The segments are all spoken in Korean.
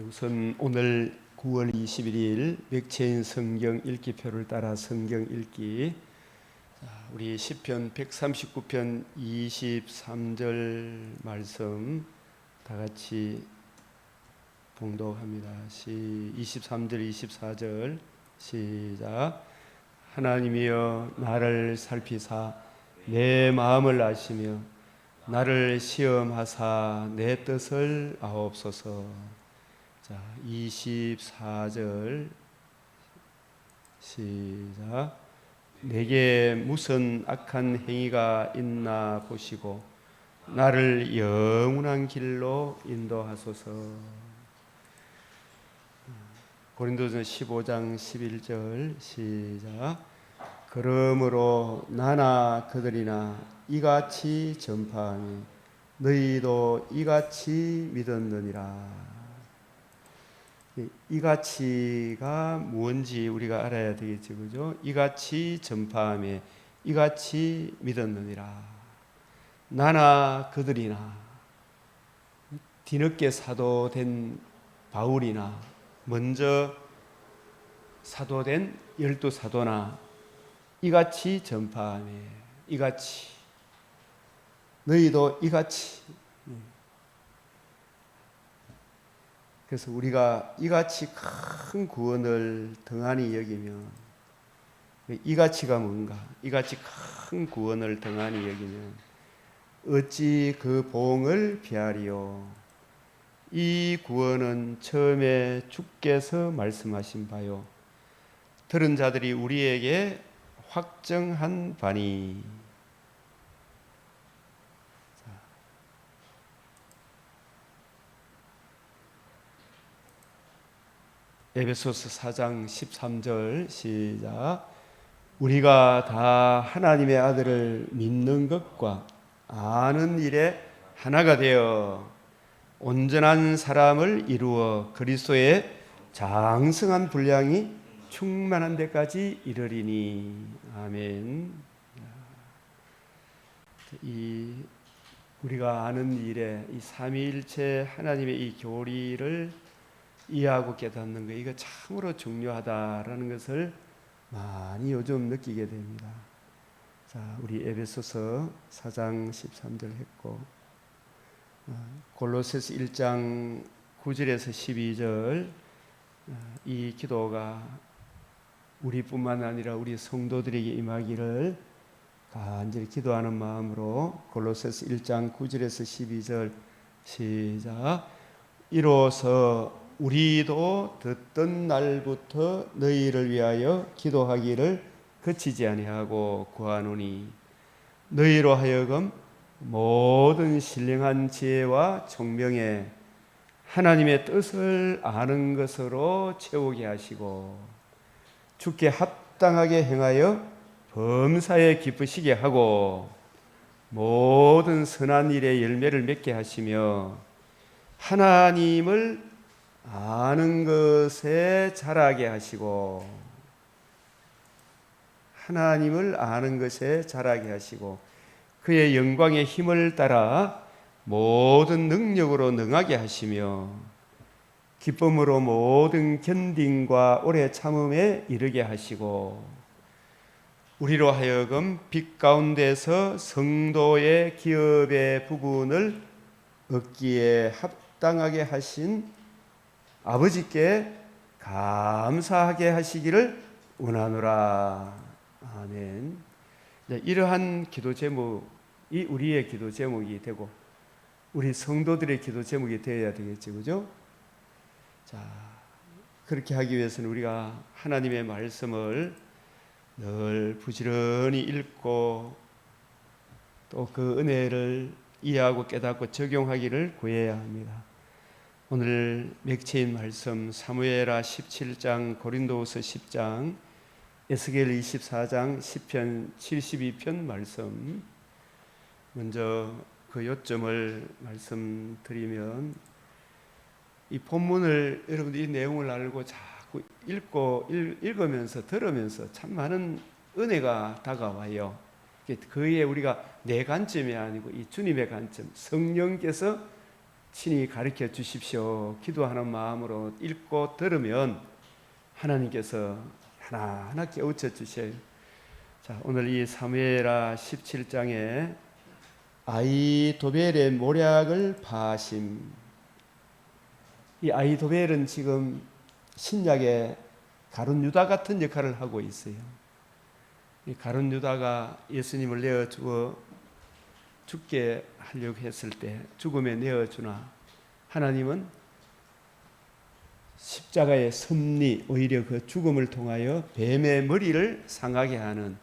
우선 오늘 9월 21일 맥체인 성경 읽기표를 따라 성경 읽기, 우리 시편 139편 23절 말씀 다 같이 봉독합니다. 23절 24절 시작. 하나님이여 나를 살피사 내 마음을 아시며 나를 시험하사 내 뜻을 아옵소서. 자, 24절 시작. 내게 무슨 악한 행위가 있나 보시고 나를 영원한 길로 인도하소서. 고린도전서 15장 11절 시작. 그러므로 나나 그들이나 이같이 전파하니 너희도 이같이 믿었느니라. 이같이가 뭔지 우리가 알아야 되겠죠, 그죠? 이같이 전파하며 이같이 믿었느니라. 나나 그들이나 뒤늦게 사도된 바울이나 먼저 사도된 12사도나 이같이 전파하며 이같이 너희도 이같이. 그래서 우리가 이같이 큰 구원을 등한히 여기면, 이같이가 뭔가, 이같이 큰 구원을 등한히 여기면 어찌 그 보응을 비하리요. 이 구원은 처음에 주께서 말씀하신 바요 들은 자들이 우리에게 확정한 바니. 에베소서 4장 13절 시작. 우리가 다 하나님의 아들을 믿는 것과 아는 일에 하나가 되어 온전한 사람을 이루어 그리스도의 장성한 분량이 충만한 데까지 이르리니. 아멘. 우리가 아는 일에 이 삼위일체 하나님의 이 교리를 이해하고 깨닫는 거, 이거 참으로 중요하다라는 것을 많이 요즘 느끼게 됩니다. 자, 우리 에베소서 4장 13절 했고, 골로새서 1장 9절에서 12절, 이 기도가 우리뿐만 아니라 우리 성도들에게 임하기를 간절히 기도하는 마음으로 골로새서 1장 9절에서 12절 시작. 이로써 우리도 듣던 날부터 너희를 위하여 기도하기를 그치지 아니하고 구하노니 너희로 하여금 모든 신령한 지혜와 총명에 하나님의 뜻을 아는 것으로 채우게 하시고 주께 합당하게 행하여 범사에 기쁘시게 하고 모든 선한 일의 열매를 맺게 하시며 하나님을 아는 것에 자라게 하시고, 하나님을 아는 것에 자라게 하시고 그의 영광의 힘을 따라 모든 능력으로 능하게 하시며 기쁨으로 모든 견딤과 오래 참음에 이르게 하시고 우리로 하여금 빛 가운데서 성도의 기업의 부분을 얻기에 합당하게 하신 아버지께 감사하게 하시기를 원하노라. 아멘. 이러한 기도 제목이 우리의 기도 제목이 되고 우리 성도들의 기도 제목이 되어야 되겠죠, 그죠? 자, 그렇게 하기 위해서는 우리가 하나님의 말씀을 늘 부지런히 읽고 또 그 은혜를 이해하고 깨닫고 적용하기를 구해야 합니다. 오늘 맥체인 말씀 사무엘하 17장, 고린도후서 10장, 에스겔 24장, 시편 72편 말씀, 먼저 그 요점을 말씀드리면, 이 본문을 여러분들 이 내용을 알고 자꾸 읽으면서 들으면서 참 많은 은혜가 다가와요. 그게 우리가 내 관점이 아니고 이 주님의 관점, 성령께서 친히 가르쳐 주십시오. 기도하는 마음으로 읽고 들으면 하나님께서 하나하나 깨우쳐 주셔요. 자, 오늘 이 사무엘하 17장에 아히도벨의 모략을 파하심. 이 아히도벨은 지금 신약의 가룟 유다 같은 역할을 하고 있어요. 이 가룟 유다가 예수님을 내어 주어 죽게 하려고 했을 때 죽음에 내어주나 하나님은 십자가의 섭리, 오히려 그 죽음을 통하여 뱀의 머리를 상하게 하는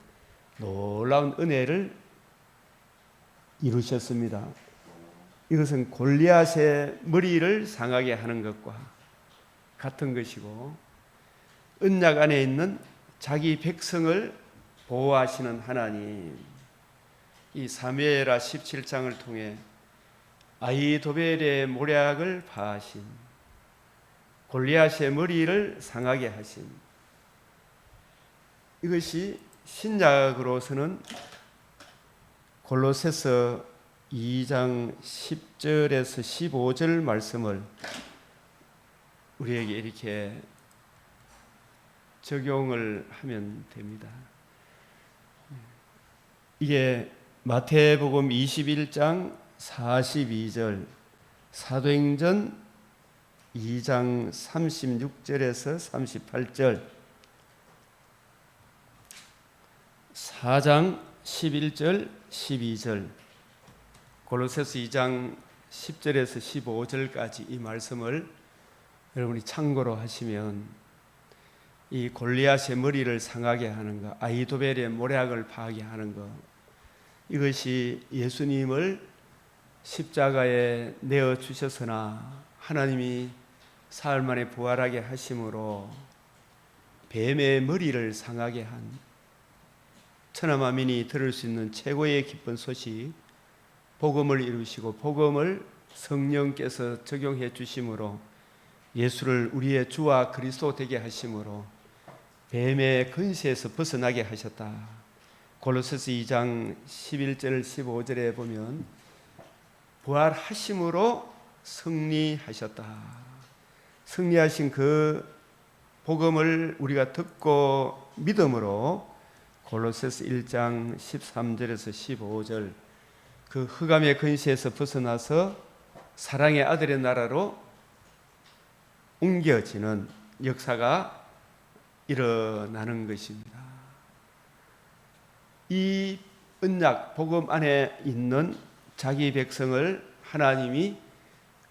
놀라운 은혜를 이루셨습니다. 이것은 골리앗의 머리를 상하게 하는 것과 같은 것이고, 언약 안에 있는 자기 백성을 보호하시는 하나님, 이 사무엘하 17장을 통해 아히도벨의 모략을 파하신, 골리앗의 머리를 상하게 하신, 이것이 신약으로서는 골로새서 2장 10절에서 15절 말씀을 우리에게 이렇게 적용을 하면 됩니다. 이게 마태복음 21장 42절, 사도행전 2장 36절에서 38절, 4장 11절, 12절, 골로새서 2장 10절에서 15절까지 이 말씀을 여러분이 참고로 하시면 이 골리앗의 머리를 상하게 하는 것, 아히도벨의 모략을 파하게 하는 것, 이것이 예수님을 십자가에 내어 주셨으나 하나님이 사흘 만에 부활하게 하심으로 뱀의 머리를 상하게 한 천하만민이 들을 수 있는 최고의 기쁜 소식, 복음을 이루시고 복음을 성령께서 적용해 주심으로 예수를 우리의 주와 그리스도 되게 하심으로 뱀의 근시에서 벗어나게 하셨다. 골로새서 2장 11절 15절에 보면 부활하심으로 승리하셨다. 승리하신 그 복음을 우리가 듣고 믿음으로 골로새서 1장 13절에서 15절 그 흑암의 근시에서 벗어나서 사랑의 아들의 나라로 옮겨지는 역사가 일어나는 것입니다. 이 언약 복음 안에 있는 자기 백성을 하나님이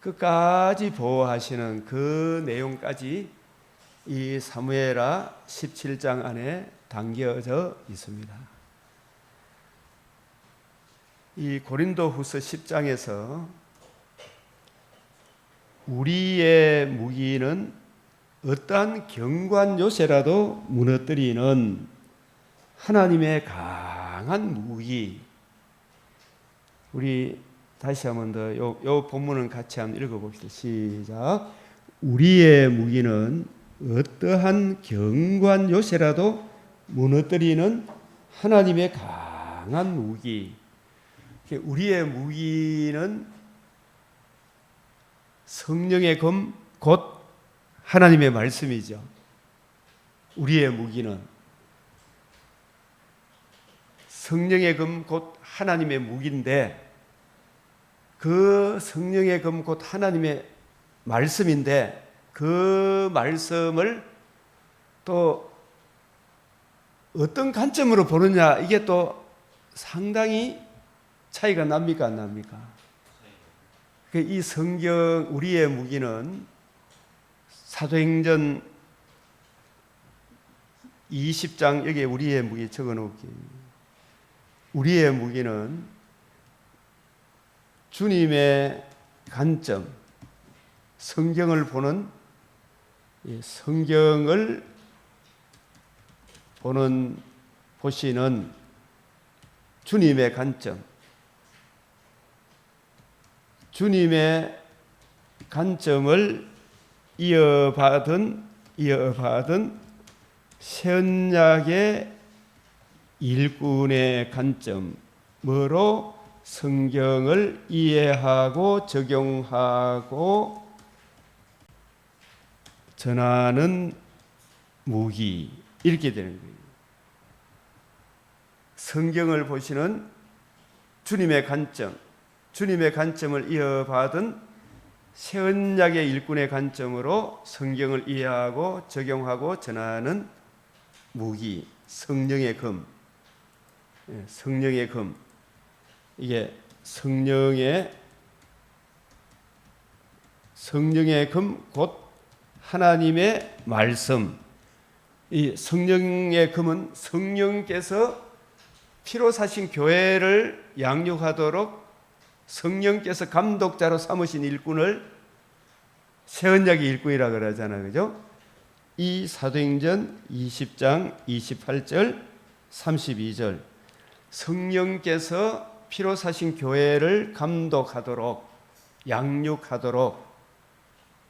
끝까지 보호하시는 그 내용까지 이 사무엘하 17장 안에 담겨져 있습니다. 이 고린도후서 10장에서 우리의 무기는 어떠한 경관 요새라도 무너뜨리는 하나님의 강한 무기. 우리 다시 한 번 더 요 본문은 같이 한번 읽어봅시다. 시작. 우리의 무기는 어떠한 경관 요새라도 무너뜨리는 하나님의 강한 무기. 우리의 무기는 성령의 검, 곧 하나님의 말씀이죠. 우리의 무기는 성령의 검, 곧 하나님의 무기인데, 그 성령의 검, 곧 하나님의 말씀인데, 그 말씀을 또 어떤 관점으로 보느냐, 이게 또 상당히 차이가 납니까, 안 납니까? 이 성경, 우리의 무기는 사도행전 20장, 여기에 우리의 무기 적어 놓을게요. 우리의 무기는 주님의 관점, 성경을 보시는 주님의 관점, 주님의 관점을 이어받은 새언약의 일꾼의 관점으로 성경을 이해하고 적용하고 전하는 무기, 이렇게 되는 거예요. 성경을 보시는 주님의 관점, 주님의 관점을 이어받은 새언약의 일꾼의 관점으로 성경을 이해하고 적용하고 전하는 무기, 성령의 검. 성령의 검. 이게 성령의 검, 곧 하나님의 말씀. 이 성령의 검은 성령께서 피로 사신 교회를 양육하도록 성령께서 감독자로 삼으신 일꾼을 새언약의 일꾼이라 그러잖아요. 그죠? 이 사도행전 20장 28절 32절 성령께서 피로 사신 교회를 감독하도록 양육하도록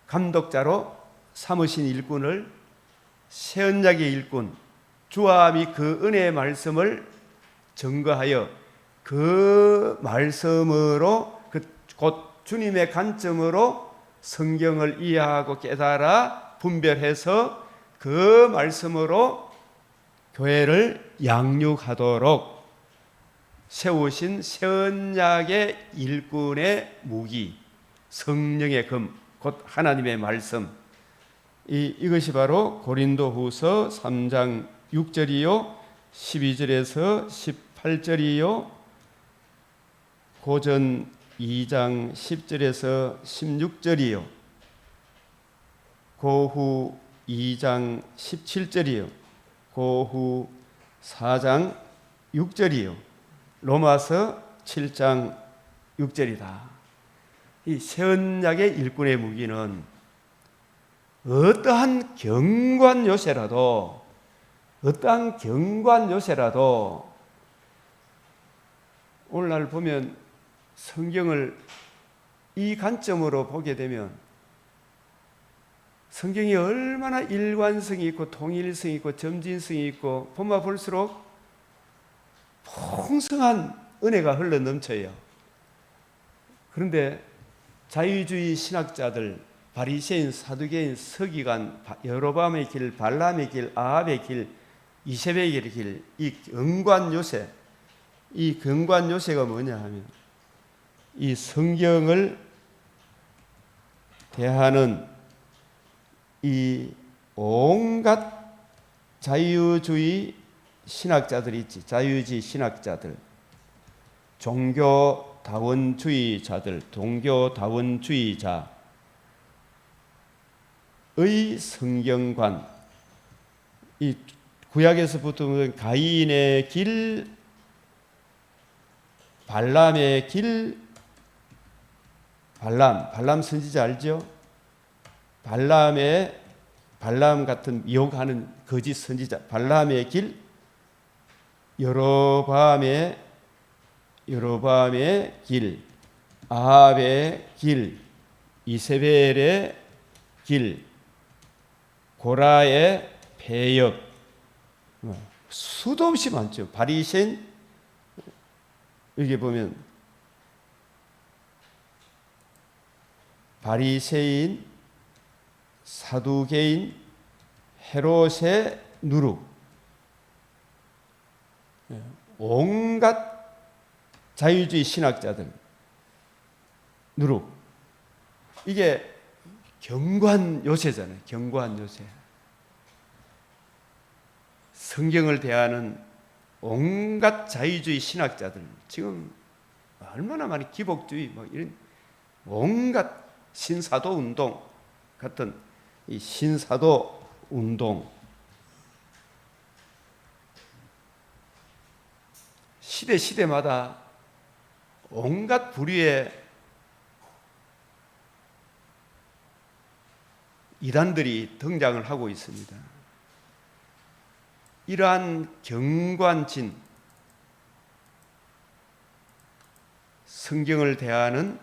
감독자로 삼으신 일꾼을 새언약의 일꾼 주함이 그 은혜의 말씀을 증거하여 그 말씀으로 곧 주님의 관점으로 성경을 이해하고 깨달아 분별해서 그 말씀으로 교회를 양육하도록 세우신 새언약의 일꾼의 무기, 성령의 검, 곧 하나님의 말씀. 이것이 바로 고린도후서 3장 6절이요 12절에서 18절이요 고전 2장 10절에서 16절이요 고후 2장 17절이요 고후 4장 6절이요 로마서 7장 6절이다. 이 새언약의 일꾼의 무기는 어떠한 경관 요새라도 오늘날 보면 성경을 이 관점으로 보게 되면 성경이 얼마나 일관성이 있고 통일성이 있고 점진성이 있고 보면 볼수록 풍성한 은혜가 흘러 넘쳐요. 그런데 자유주의 신학자들, 바리새인, 사두개인, 서기관, 여로보암의 길, 발람의 길, 아합의 길, 이세벨의 길, 이 경관 요새, 이 경관 요새가 뭐냐 하면 이 성경을 대하는 이 온갖 자유주의 신학자들이 있지. 자유주의 신학자들, 종교다원주의자들, 종교다원주의자의 성경관, 이 구약에서부터 가인의 길, 발람의 길, 발람 선지자 알죠? 발람 같은 미혹하는 거짓 선지자, 발람의 길, 여로보암의 길, 아합의 길, 이세벨의 길, 고라의 배역, 수도 없이 많죠. 바리새인, 여기 보면 바리새인, 사두개인, 헤롯의 누룩, 온갖 자유주의 신학자들 누룩. 이게 경관 요새잖아요. 경관 요새. 성경을 대하는 온갖 자유주의 신학자들, 지금 얼마나 많이 기복주의 뭐 이런 온갖 신사도 운동 같은 이 신사도 운동, 시대마다 온갖 부류의 이단들이 등장을 하고 있습니다. 이러한 경관진, 성경을 대하는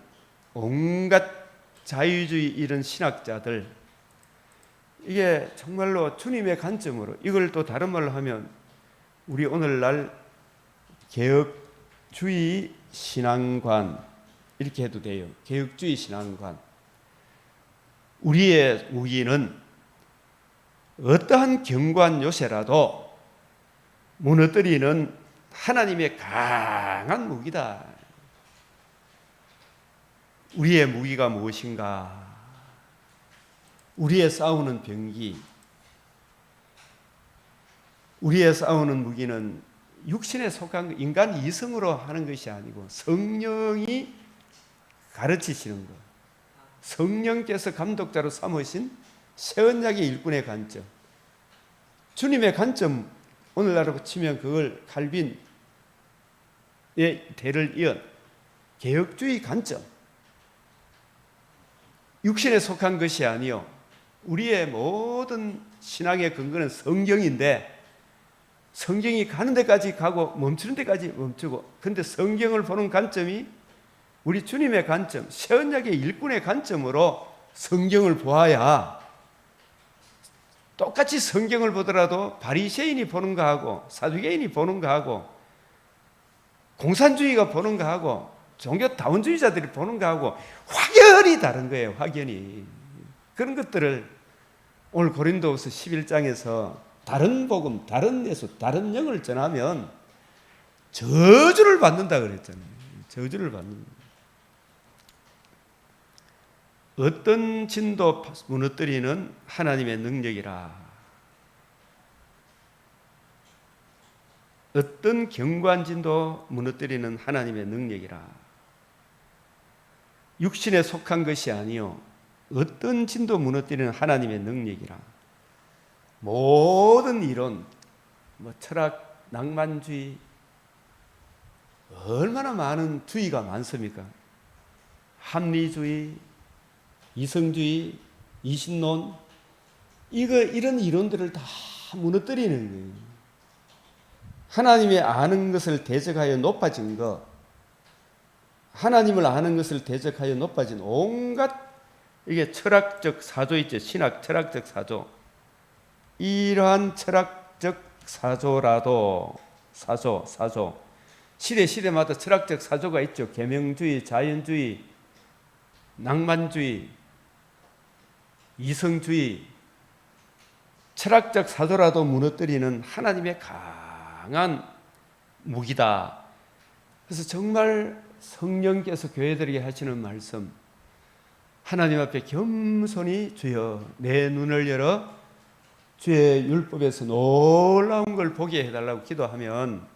온갖 자유주의 이런 신학자들, 이게 정말로 주님의 관점으로, 이걸 또 다른 말로 하면 우리 오늘날 개혁주의 신앙관 이렇게 해도 돼요. 개혁주의 신앙관. 우리의 무기는 어떠한 경관 요새라도 무너뜨리는 하나님의 강한 무기다. 우리의 무기가 무엇인가? 우리의 싸우는 병기, 우리의 싸우는 무기는 육신에 속한 인간 이성으로 하는 것이 아니고 성령이 가르치시는 것, 성령께서 감독자로 삼으신 새 언약의 일꾼의 관점, 주님의 관점, 오늘날로 치면 그걸 칼빈의 대를 이은 개혁주의 관점, 육신에 속한 것이 아니요 우리의 모든 신앙의 근거는 성경인데, 성경이 가는 데까지 가고 멈추는 데까지 멈추고, 근데 성경을 보는 관점이 우리 주님의 관점, 새 언약의 일꾼의 관점으로 성경을 보아야, 똑같이 성경을 보더라도 바리새인이 보는 거하고 사두개인이 보는 거하고 공산주의가 보는 거하고 종교 다원주의자들이 보는 거하고 확연히 다른 거예요. 확연히. 그런 것들을 오늘 고린도후서 11장에서 다른 복음, 다른 예수, 다른 영을 전하면 저주를 받는다 그랬잖아요. 저주를 받는다. 어떤 진도 무너뜨리는 하나님의 능력이라. 어떤 경관진도 무너뜨리는 하나님의 능력이라. 육신에 속한 것이 아니요 어떤 진도 무너뜨리는 하나님의 능력이라. 모든 이론, 철학, 낭만주의, 얼마나 많은 주의가 많습니까? 합리주의, 이성주의, 이신론, 이런 이론들을 다 무너뜨리는 거예요. 하나님의 아는 것을 대적하여 높아진 것, 하나님을 아는 것을 대적하여 높아진 온갖 이게 철학적 사조 있죠. 신학 철학적 사조. 이러한 철학적 사조라도 사조 시대마다 철학적 사조가 있죠. 계명주의, 자연주의, 낭만주의, 이성주의, 철학적 사조라도 무너뜨리는 하나님의 강한 무기다. 그래서 정말 성령께서 교회들에게 하시는 말씀, 하나님 앞에 겸손히 주여 내 눈을 열어 주의 율법에서 놀라운 걸 보게 해달라고 기도하면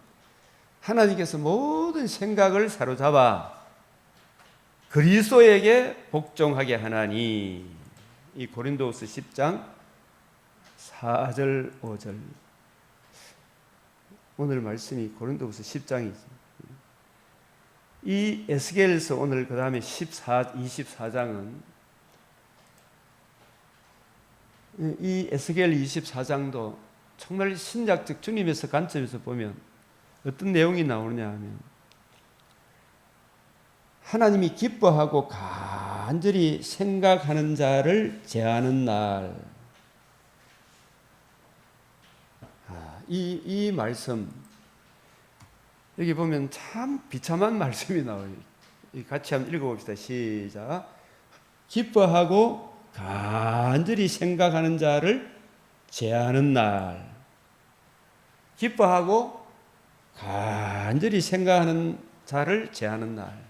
하나님께서 모든 생각을 사로잡아 그리스도에게 복종하게 하나니. 이 고린도후서 10장 4절 5절. 오늘 말씀이 고린도후서 10장이지. 이 에스겔서 오늘 그 다음에 24장은 이 에스겔 24장도 정말 신약적 주님에서 관점에서 보면 어떤 내용이 나오느냐 하면 하나님이 기뻐하고 간절히 생각하는 자를 제하는 날. 이 말씀 여기 보면 참 비참한 말씀이 나와요. 같이 한번 읽어봅시다. 시작. 기뻐하고 간절히 생각하는 자를 제하는 날. 기뻐하고 간절히 생각하는 자를 제하는 날.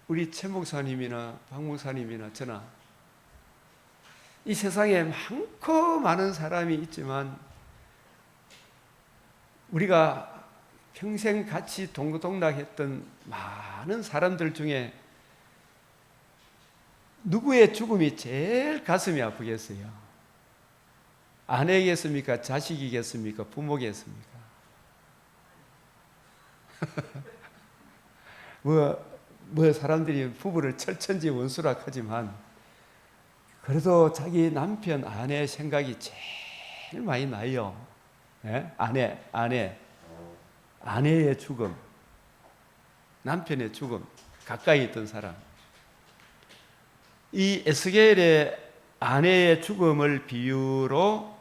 우리 최 목사님이나 박 목사님이나 저나 이 세상에 많고 많은 사람이 있지만 우리가 평생 같이 동고동락했던 많은 사람들 중에 누구의 죽음이 제일 가슴이 아프겠어요? 아내겠습니까? 자식이겠습니까? 부모겠습니까? 사람들이 부부를 철천지 원수라 하지만 그래도 자기 남편, 아내 생각이 제일 많이 나요. 네? 아내의 죽음, 남편의 죽음, 가까이 있던 사람. 이 에스겔의 아내의 죽음을 비유로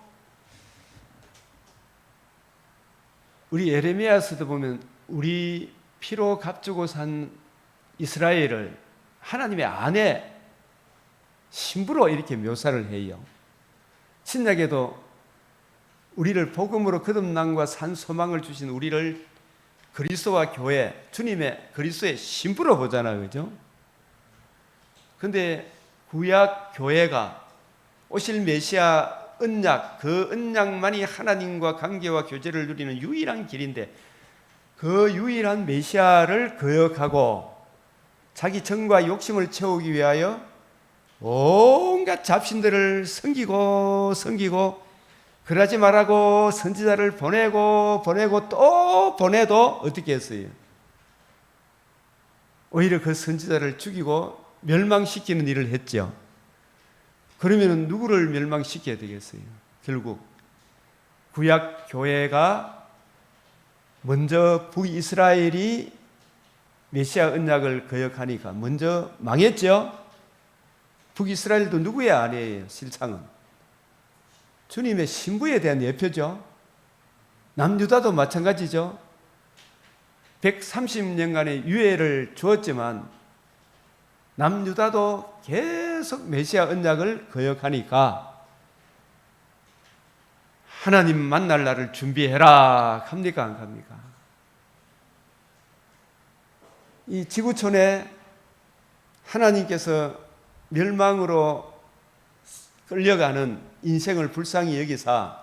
우리 예레미야서도 보면 우리 피로 값주고 산 이스라엘을 하나님의 아내, 신부로 이렇게 묘사를 해요. 신약에도 우리를 복음으로 거듭남과 산 소망을 주신 우리를 그리스도와 교회, 주님의 그리스도의 신부로 보잖아요. 그죠? 근데 구약 교회가 오실 메시아 언약, 그 언약만이 하나님과 관계와 교제를 누리는 유일한 길인데, 그 유일한 메시아를 거역하고 자기 정과 욕심을 채우기 위하여 온갖 잡신들을 섬기고 그러지 말라고 선지자를 보내고 또 보내도 어떻게 했어요? 오히려 그 선지자를 죽이고 멸망시키는 일을 했죠. 그러면 누구를 멸망시켜야 되겠어요? 결국 구약 교회가 먼저 북이스라엘이 메시아 언약을 거역하니까 먼저 망했죠. 북이스라엘도 누구의 아내예요? 실상은 주님의 신부에 대한 예표죠. 남유다도 마찬가지죠. 130년간의 유예를 주었지만 남유다도 계속 메시아 언약을 거역하니까 하나님 만날 날을 준비해라 합니까? 안 합니까? 이 지구촌에 하나님께서 멸망으로 끌려가는 인생을 불쌍히 여기사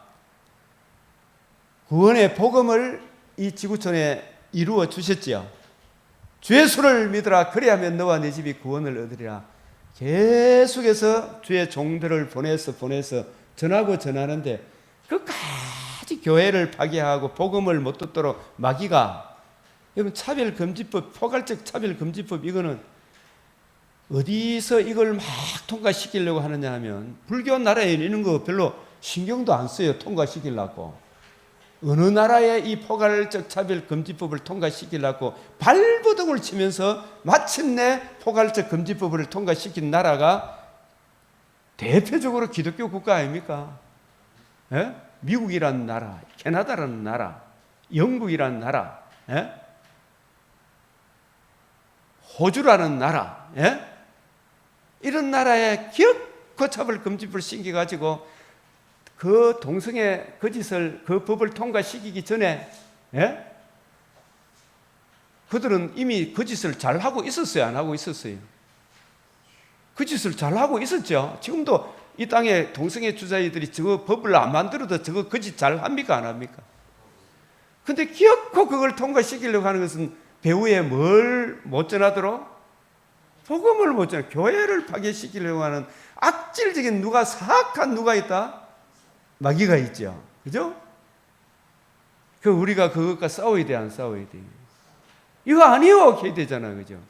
구원의 복음을 이 지구촌에 이루어 주셨지요. 주 예수를 믿으라, 그리하면 너와 네 집이 구원을 얻으리라. 계속해서 주의 종들을 보내서 전하고 전하는데 끝까지 교회를 파괴하고 복음을 못 듣도록 마귀가, 여러분 차별금지법, 포괄적 차별금지법, 이거는 어디서 이걸 막 통과시키려고 하느냐 하면 불교 나라에 이런 거 별로 신경도 안 써요. 통과시키려고. 어느 나라에 이 포괄적 차별금지법을 통과시키려고 발버둥을 치면서 마침내 포괄적 금지법을 통과시킨 나라가 대표적으로 기독교 국가 아닙니까? 예? 미국이라는 나라, 캐나다라는 나라, 영국이라는 나라, 예? 호주라는 나라, 예? 이런 나라에 기어코 차별금지법을 신겨가지고 그 동성애 거짓을, 그 법을 통과시키기 전에, 예? 그들은 이미 거짓을 잘하고 있었어요? 안 하고 있었어요? 거짓을 잘하고 있었죠. 지금도 이 땅에 동성애 주자들이 저거 법을 안 만들어도 저거 거짓 잘합니까? 안 합니까? 근데 기어코 그걸 통과시키려고 하는 것은 배후에 뭘 못 전하도록? 복음을 못 전하, 교회를 파괴시키려고 하는 악질적인 누가, 사악한 누가 있다? 마귀가 있죠. 그죠? 그 우리가 그것과 싸워야 돼, 안 싸워야 돼? 이거 아니요! 해야 되잖아. 그죠?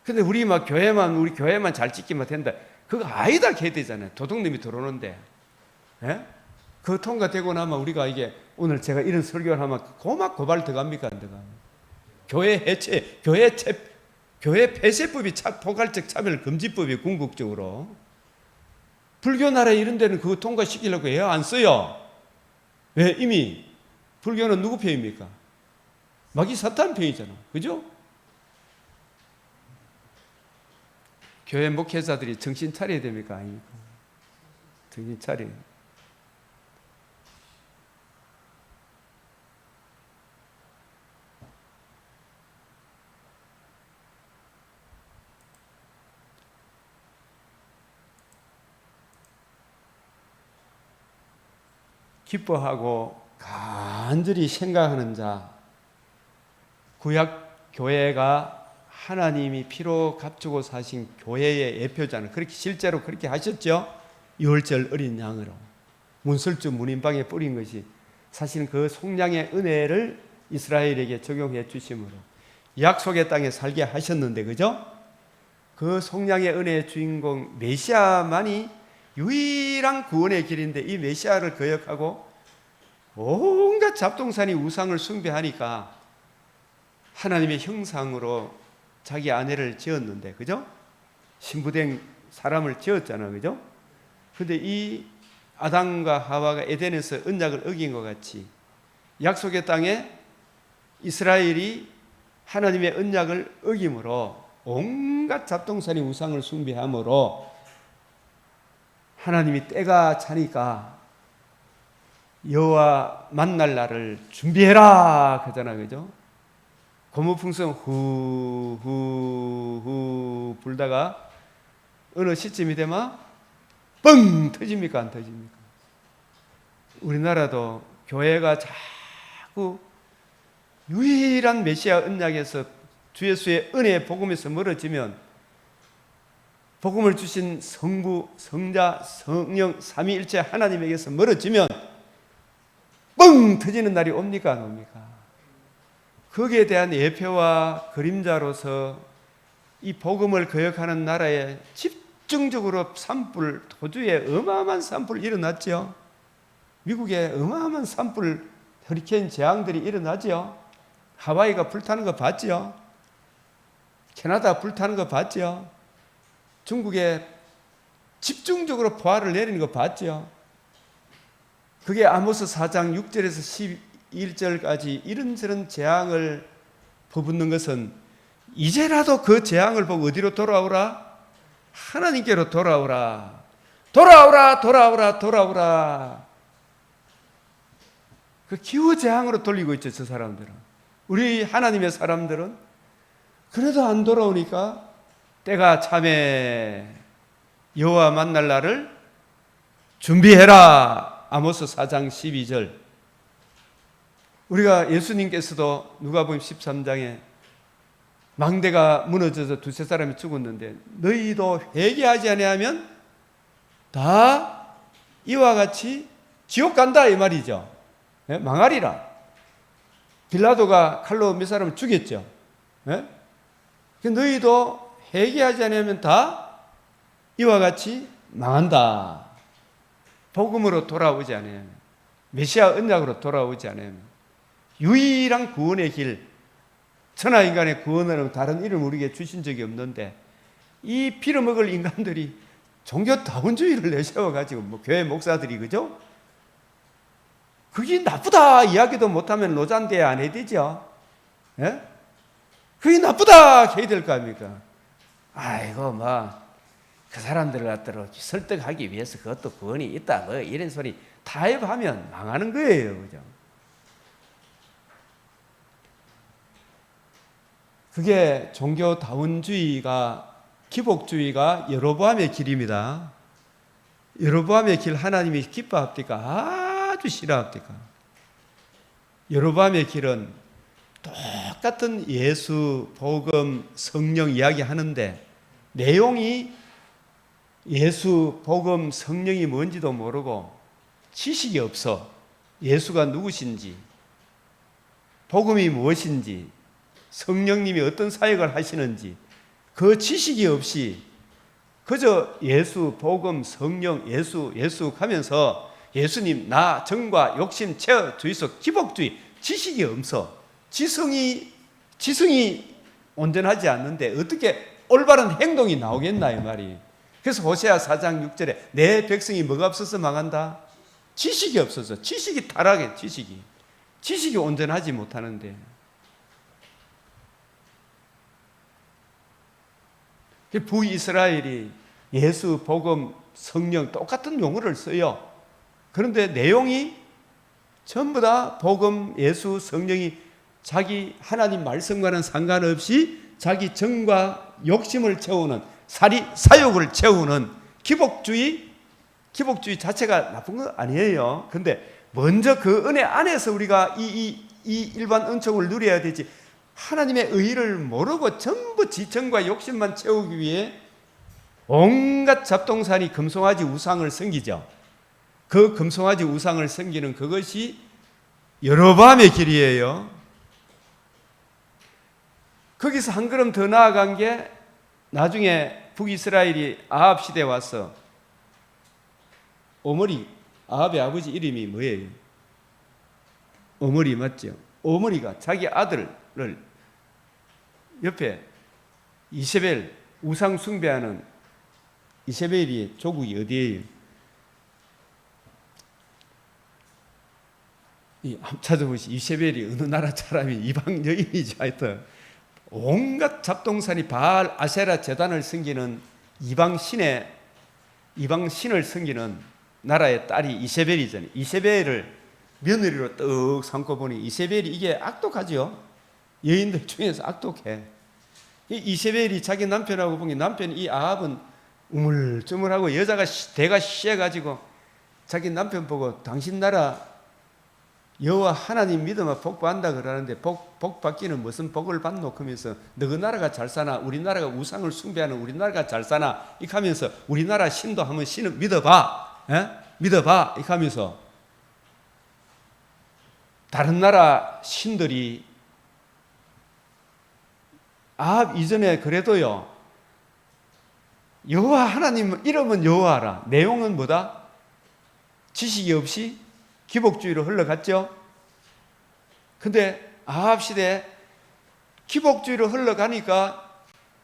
근데 우리 교회만 잘 지키면 된다. 그거 아니다! 해야 되잖아요. 도둑놈이 들어오는데. 예? 그거 통과되고 나면 우리가 이게, 오늘 제가 이런 설교를 하면 고막 고발 들어갑니까? 안 들어갑니까? 교회 해체, 교회 폐쇄법이 포괄적 차별금지법이 궁극적으로. 불교 나라 이런 데는 그거 통과시키려고 해요? 안 써요? 왜? 이미 불교는 누구 편입니까? 마귀 사탄 편이잖아. 그죠? 교회 목회자들이 정신 차려야 됩니까? 아닙니까? 정신 차려야. 기뻐하고 간절히 생각하는 자, 구약 교회가 하나님이 피로 값주고 사신 교회의 예표자는 그렇게 실제로 그렇게 하셨죠. 유월절 어린 양으로 문설주 문인방에 뿌린 것이 사실은 그 속량의 은혜를 이스라엘에게 적용해 주심으로 약속의 땅에 살게 하셨는데, 그죠? 그 속량의 은혜의 주인공 메시아만이 유일한 구원의 길인데, 이 메시아를 거역하고 온갖 잡동사니 우상을 숭배하니까 하나님의 형상으로 자기 아내를 지었는데, 그죠? 신부된 사람을 지었잖아, 그죠? 근데 이 아담과 하와가 에덴에서 언약을 어긴 것 같이 약속의 땅에 이스라엘이 하나님의 언약을 어김으로 온갖 잡동사니 우상을 숭배함으로 하나님이 때가 차니까 여호와 만날 날을 준비해라 그러잖아, 그죠? 고무풍선 후후후 불다가 어느 시점이 되면 뻥 터집니까, 안 터집니까? 우리나라도 교회가 자꾸 유일한 메시아 언약에서 주 예수의 은혜의 복음에서 멀어지면, 복음을 주신 성부, 성자, 성령 삼위일체 하나님에게서 멀어지면 뻥 터지는 날이 옵니까, 안 옵니까? 거기에 대한 예표와 그림자로서 이 복음을 거역하는 나라에 집중적으로 산불, 호주에 어마어마한 산불 일어났죠. 미국에 어마어마한 산불, 허리케인 재앙들이 일어나죠. 하와이가 불타는 거 봤죠. 캐나다 불타는 거 봤죠. 중국에 집중적으로 포화를 내리는 거 봤죠. 그게 아모스 4장 6절에서 11절까지 이런저런 재앙을 퍼붓는 것은 이제라도 그 재앙을 보고 어디로 돌아오라? 하나님께로 돌아오라. 돌아오라, 돌아오라, 돌아오라. 그 기후재앙으로 돌리고 있죠, 저 사람들은. 우리 하나님의 사람들은 그래도 안 돌아오니까 때가 참에 여호와 만날 날을 준비해라. 아모스 4장 12절. 우리가 예수님께서도 누가복음 13장에 망대가 무너져서 두세 사람이 죽었는데 너희도 회개하지 아니하면 다 이와 같이 지옥 간다 이 말이죠. 예? 망하리라. 빌라도가 칼로 몇 사람을 죽였죠. 예? 너희도 회개하지 않으면 다 이와 같이 망한다. 복음으로 돌아오지 않으면, 메시아 언약으로 돌아오지 않으면, 유일한 구원의 길, 천하인간의 구원은 다른 이름을 우리에게 주신 적이 없는데 이 빌어먹을 인간들이 종교다원주의를 내세워가지고 뭐 교회 목사들이, 그죠? 그게 나쁘다 이야기도 못하면 노잔대 안 해야 되죠. 예? 그게 나쁘다 해야 될 거 아닙니까? 아이고 그 사람들을 갖다가 설득하기 위해서 그것도 구원이 있다 뭐 이런 소리 타협하면 망하는 거예요, 그죠? 그게 종교다원주의가, 기복주의가 여로보암의 길입니다. 여로보암의 길 하나님이 기뻐합니까? 아주 싫어합니까? 여로보암의 길은 똑같은 예수, 복음, 성령 이야기 하는데 내용이 예수, 복음, 성령이 뭔지도 모르고 지식이 없어. 예수가 누구신지, 복음이 무엇인지, 성령님이 어떤 사역을 하시는지 그 지식이 없이 그저 예수, 복음, 성령, 예수 하면서 예수님, 나, 정과 욕심, 체어, 주의석, 기복주의, 지식이 없어. 지성이 온전하지 않는데 어떻게 올바른 행동이 나오겠나 이 말이. 그래서 호세아 4장 6절에 내 백성이 뭐가 없어서 망한다? 지식이 없어서. 지식이 타락해. 지식이 온전하지 못하는데. 북이스라엘이 예수, 복음, 성령 똑같은 용어를 써요. 그런데 내용이 전부 다 복음, 예수, 성령이 자기 하나님 말씀과는 상관없이 자기 정과 욕심을 채우는, 사욕을 채우는 기복주의 자체가 나쁜 건 아니에요. 근데 먼저 그 은혜 안에서 우리가 이 일반 은총을 누려야 되지, 하나님의 의의를 모르고 전부 지정과 욕심만 채우기 위해 온갖 잡동사니 금송아지 우상을 섬기죠. 그 금송아지 우상을 섬기는 그것이 여로보암의 길이에요. 거기서 한 걸음 더 나아간 게 나중에 북이스라엘이 아합 시대에 와서 오므리, 아합의 아버지 이름이 뭐예요? 오므리 맞죠? 오므리가 자기 아들을 옆에 이세벨, 우상 숭배하는 이세벨이 조국이 어디예요? 한번 찾아보시 이세벨이 어느 나라 사람이 이방 여인이죠. 하여튼 온갖 잡동사니 바알 아세라 제단을 섬기는 이방 신을 섬기는 나라의 딸이 이세벨이잖아요. 이세벨을 며느리로 떡 삼고 보니 이세벨이 이게 악독하죠. 여인들 중에서 악독해. 이세벨이 자기 남편하고 보니 남편 이 아합은 우물쭈물하고 여자가 대가 쉬어가지고 자기 남편 보고 당신 나라 여호와 하나님 믿으면 복 받는다 그러는데 복 받기는 무슨 복을 받노? 그러면서 너희 나라가 잘 사나? 우리나라가 우상을 숭배하는 우리나라가 잘 사나? 이렇게 하면서 우리나라 신도 한번 신을 믿어봐. 믿어봐. 이렇게 하면서 다른 나라 신들이 아합 이전에 그래도요 여호와 하나님 이름은 여호와라. 내용은 뭐다? 지식이 없이 기복주의로 흘러갔죠. 근데 아합 시대에 기복주의로 흘러가니까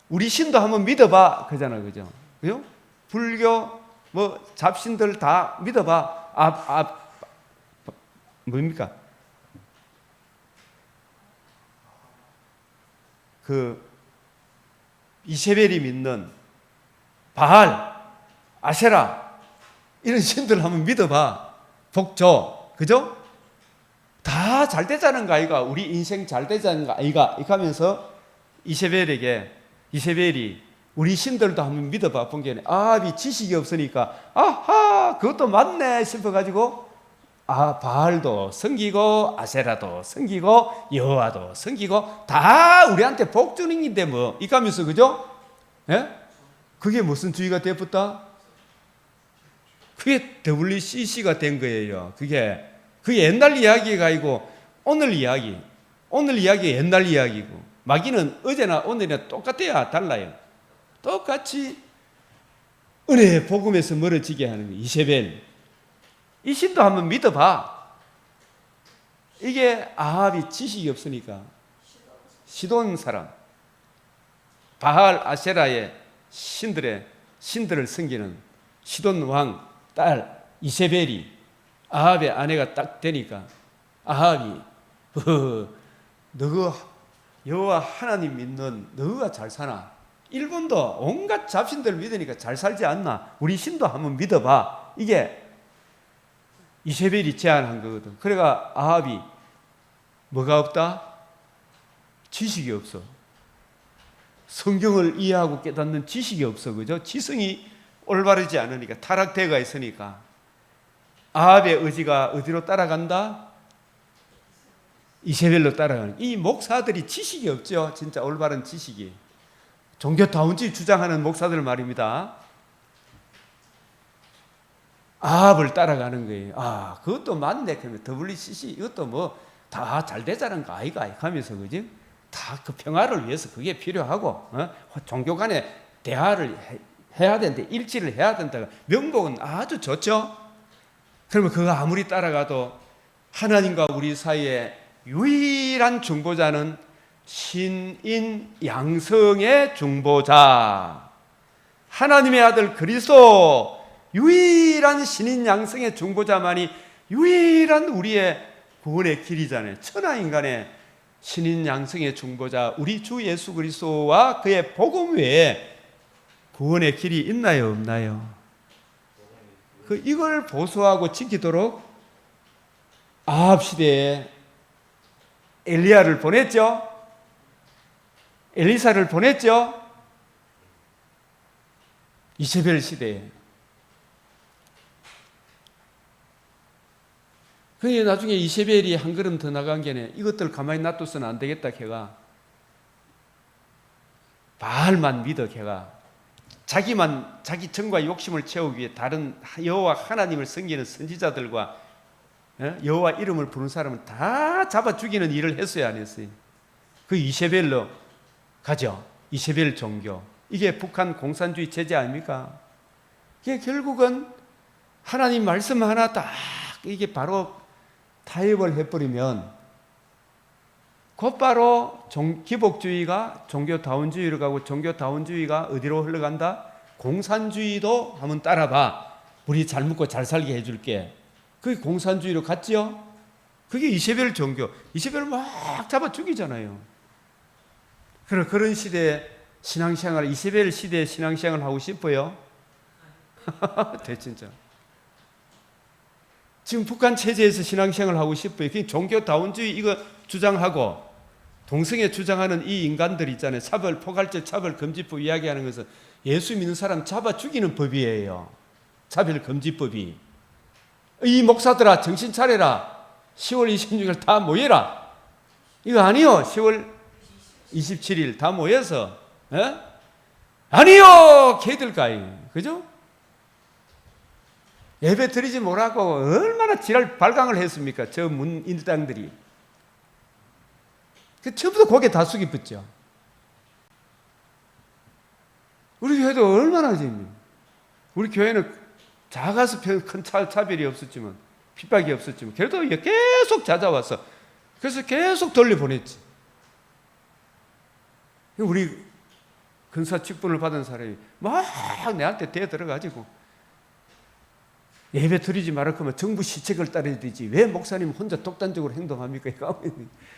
우리 신도 한번 믿어봐 그러잖아요. 그죠? 그죠? 불교 뭐 잡신들 다 믿어봐. 뭡니까? 그 이세벨이 믿는 바알, 아세라 이런 신들 한번 믿어봐. 복 줘. 그죠? 다 잘 되자는 거 아이가? 우리 인생 잘 되자는 거 아이가? 이렇게 하면서 이세벨이 우리 신들도 한번 믿어봐 본 게 아합이 지식이 없으니까 아하 그것도 맞네 싶어가지고 바알도 섬기고 아세라도 섬기고 여호와도 섬기고 다 우리한테 복 주는 인데 뭐 이렇게 하면서 그죠? 예? 그게 무슨 주의가 되었다? 그게 WCC가 된 거예요. 그게 옛날 이야기가 아니고 오늘 이야기 옛날 이야기고 마귀는 어제나 오늘이나 똑같아야 달라요. 똑같이 은혜의 복음에서 멀어지게 하는 거예요. 이세벨 이 신도 한번 믿어봐. 이게 아합이 지식이 없으니까 시돈 사람 바알 아세라의 신들을 섬기는 시돈 왕 딸 이세벨이 아합의 아내가 딱 되니까 아합이 너가 여호와 하나님 믿는 너가 잘 사나? 일본도 온갖 잡신들 믿으니까 잘 살지 않나? 우리 신도 한번 믿어봐. 이게 이세벨이 제안한 거거든. 그래가 아합이 뭐가 없다? 지식이 없어. 성경을 이해하고 깨닫는 지식이 없어. 그죠? 지성이 올바르지 않으니까 타락대가 있으니까 아합의 의지가 어디로 따라간다? 이세벨로 따라가는. 이 목사들이 지식이 없죠. 진짜 올바른 지식이. 종교다운주의 주장하는 목사들 말입니다. 아합을 따라가는 거예요. 그것도 맞네. 그러면 WCC 이것도 뭐 다 잘 되자는 거 아이가 하면서 그지? 다 그 평화를 위해서 그게 필요하고 종교 간에 대화를 해야 되는데 일치를 해야 된다. 명복은 아주 좋죠. 그러면 그거 아무리 따라가도 하나님과 우리 사이에 유일한 중보자는 신인 양성의 중보자 하나님의 아들 그리스도 유일한 신인 양성의 중보자만이 유일한 우리의 구원의 길이잖아요. 천하인간의 신인 양성의 중보자 우리 주 예수 그리스도와 그의 복음 외에 구원의 길이 있나요 없나요? 이걸 보수하고 지키도록 아합 시대에 엘리야를 보냈죠. 엘리사를 보냈죠. 이세벨 시대에. 그게 나중에 이세벨이 한 걸음 더 나간 게네. 이것들 가만히 놔둬서는 안 되겠다. 걔가 바알만 믿어. 걔가 자기 정과 욕심을 채우기 위해 다른 여호와 하나님을 섬기는 선지자들과 여호와 이름을 부르는 사람은 다 잡아 죽이는 일을 했어요, 안 했어요? 그 이세벨로 가죠. 이세벨 종교. 이게 북한 공산주의 체제 아닙니까? 이게 결국은 하나님 말씀 하나 딱 이게 바로 타협을 해버리면 곧바로 기복주의가 종교다운주의로 가고 종교다운주의가 어디로 흘러간다? 공산주의도 한번 따라봐. 우리 잘 먹고 잘 살게 해줄게. 그게 공산주의로 갔죠? 그게 이세벨 종교. 이세벨을 막 잡아 죽이잖아요. 그런 시대에 신앙생활, 이세벨 시대에 신앙생활을 하고 싶어요? 네, 진짜. 지금 북한 체제에서 신앙생활을 하고 싶어요. 그냥 종교다원주의 이거 주장하고 동성애 주장하는 이 인간들 있잖아요. 포괄적 차별금지법 이야기하는 것은 예수 믿는 사람 잡아 죽이는 법이에요. 차별금지법이. 이 목사들아 정신 차려라. 10월 26일 다 모여라. 이거 아니요. 10월 27일 다 모여서 아니요. 걔들까이. 그죠? 예배 드리지 못하고 얼마나 지랄 발광을 했습니까? 저 문일당들이. 처음부터 고개 다 숙이 붙죠. 우리 교회도 얼마나 지금 우리 교회는 작아서 큰 차별이 없었지만 핍박이 없었지만 그래도 계속 찾아왔어. 그래서 계속 돌려보냈지. 우리 근사 직분을 받은 사람이 막 내한테 대들어가지고 예배 드리지 말을 거면 정부 시책을 따라야 되지. 왜 목사님 혼자 독단적으로 행동합니까?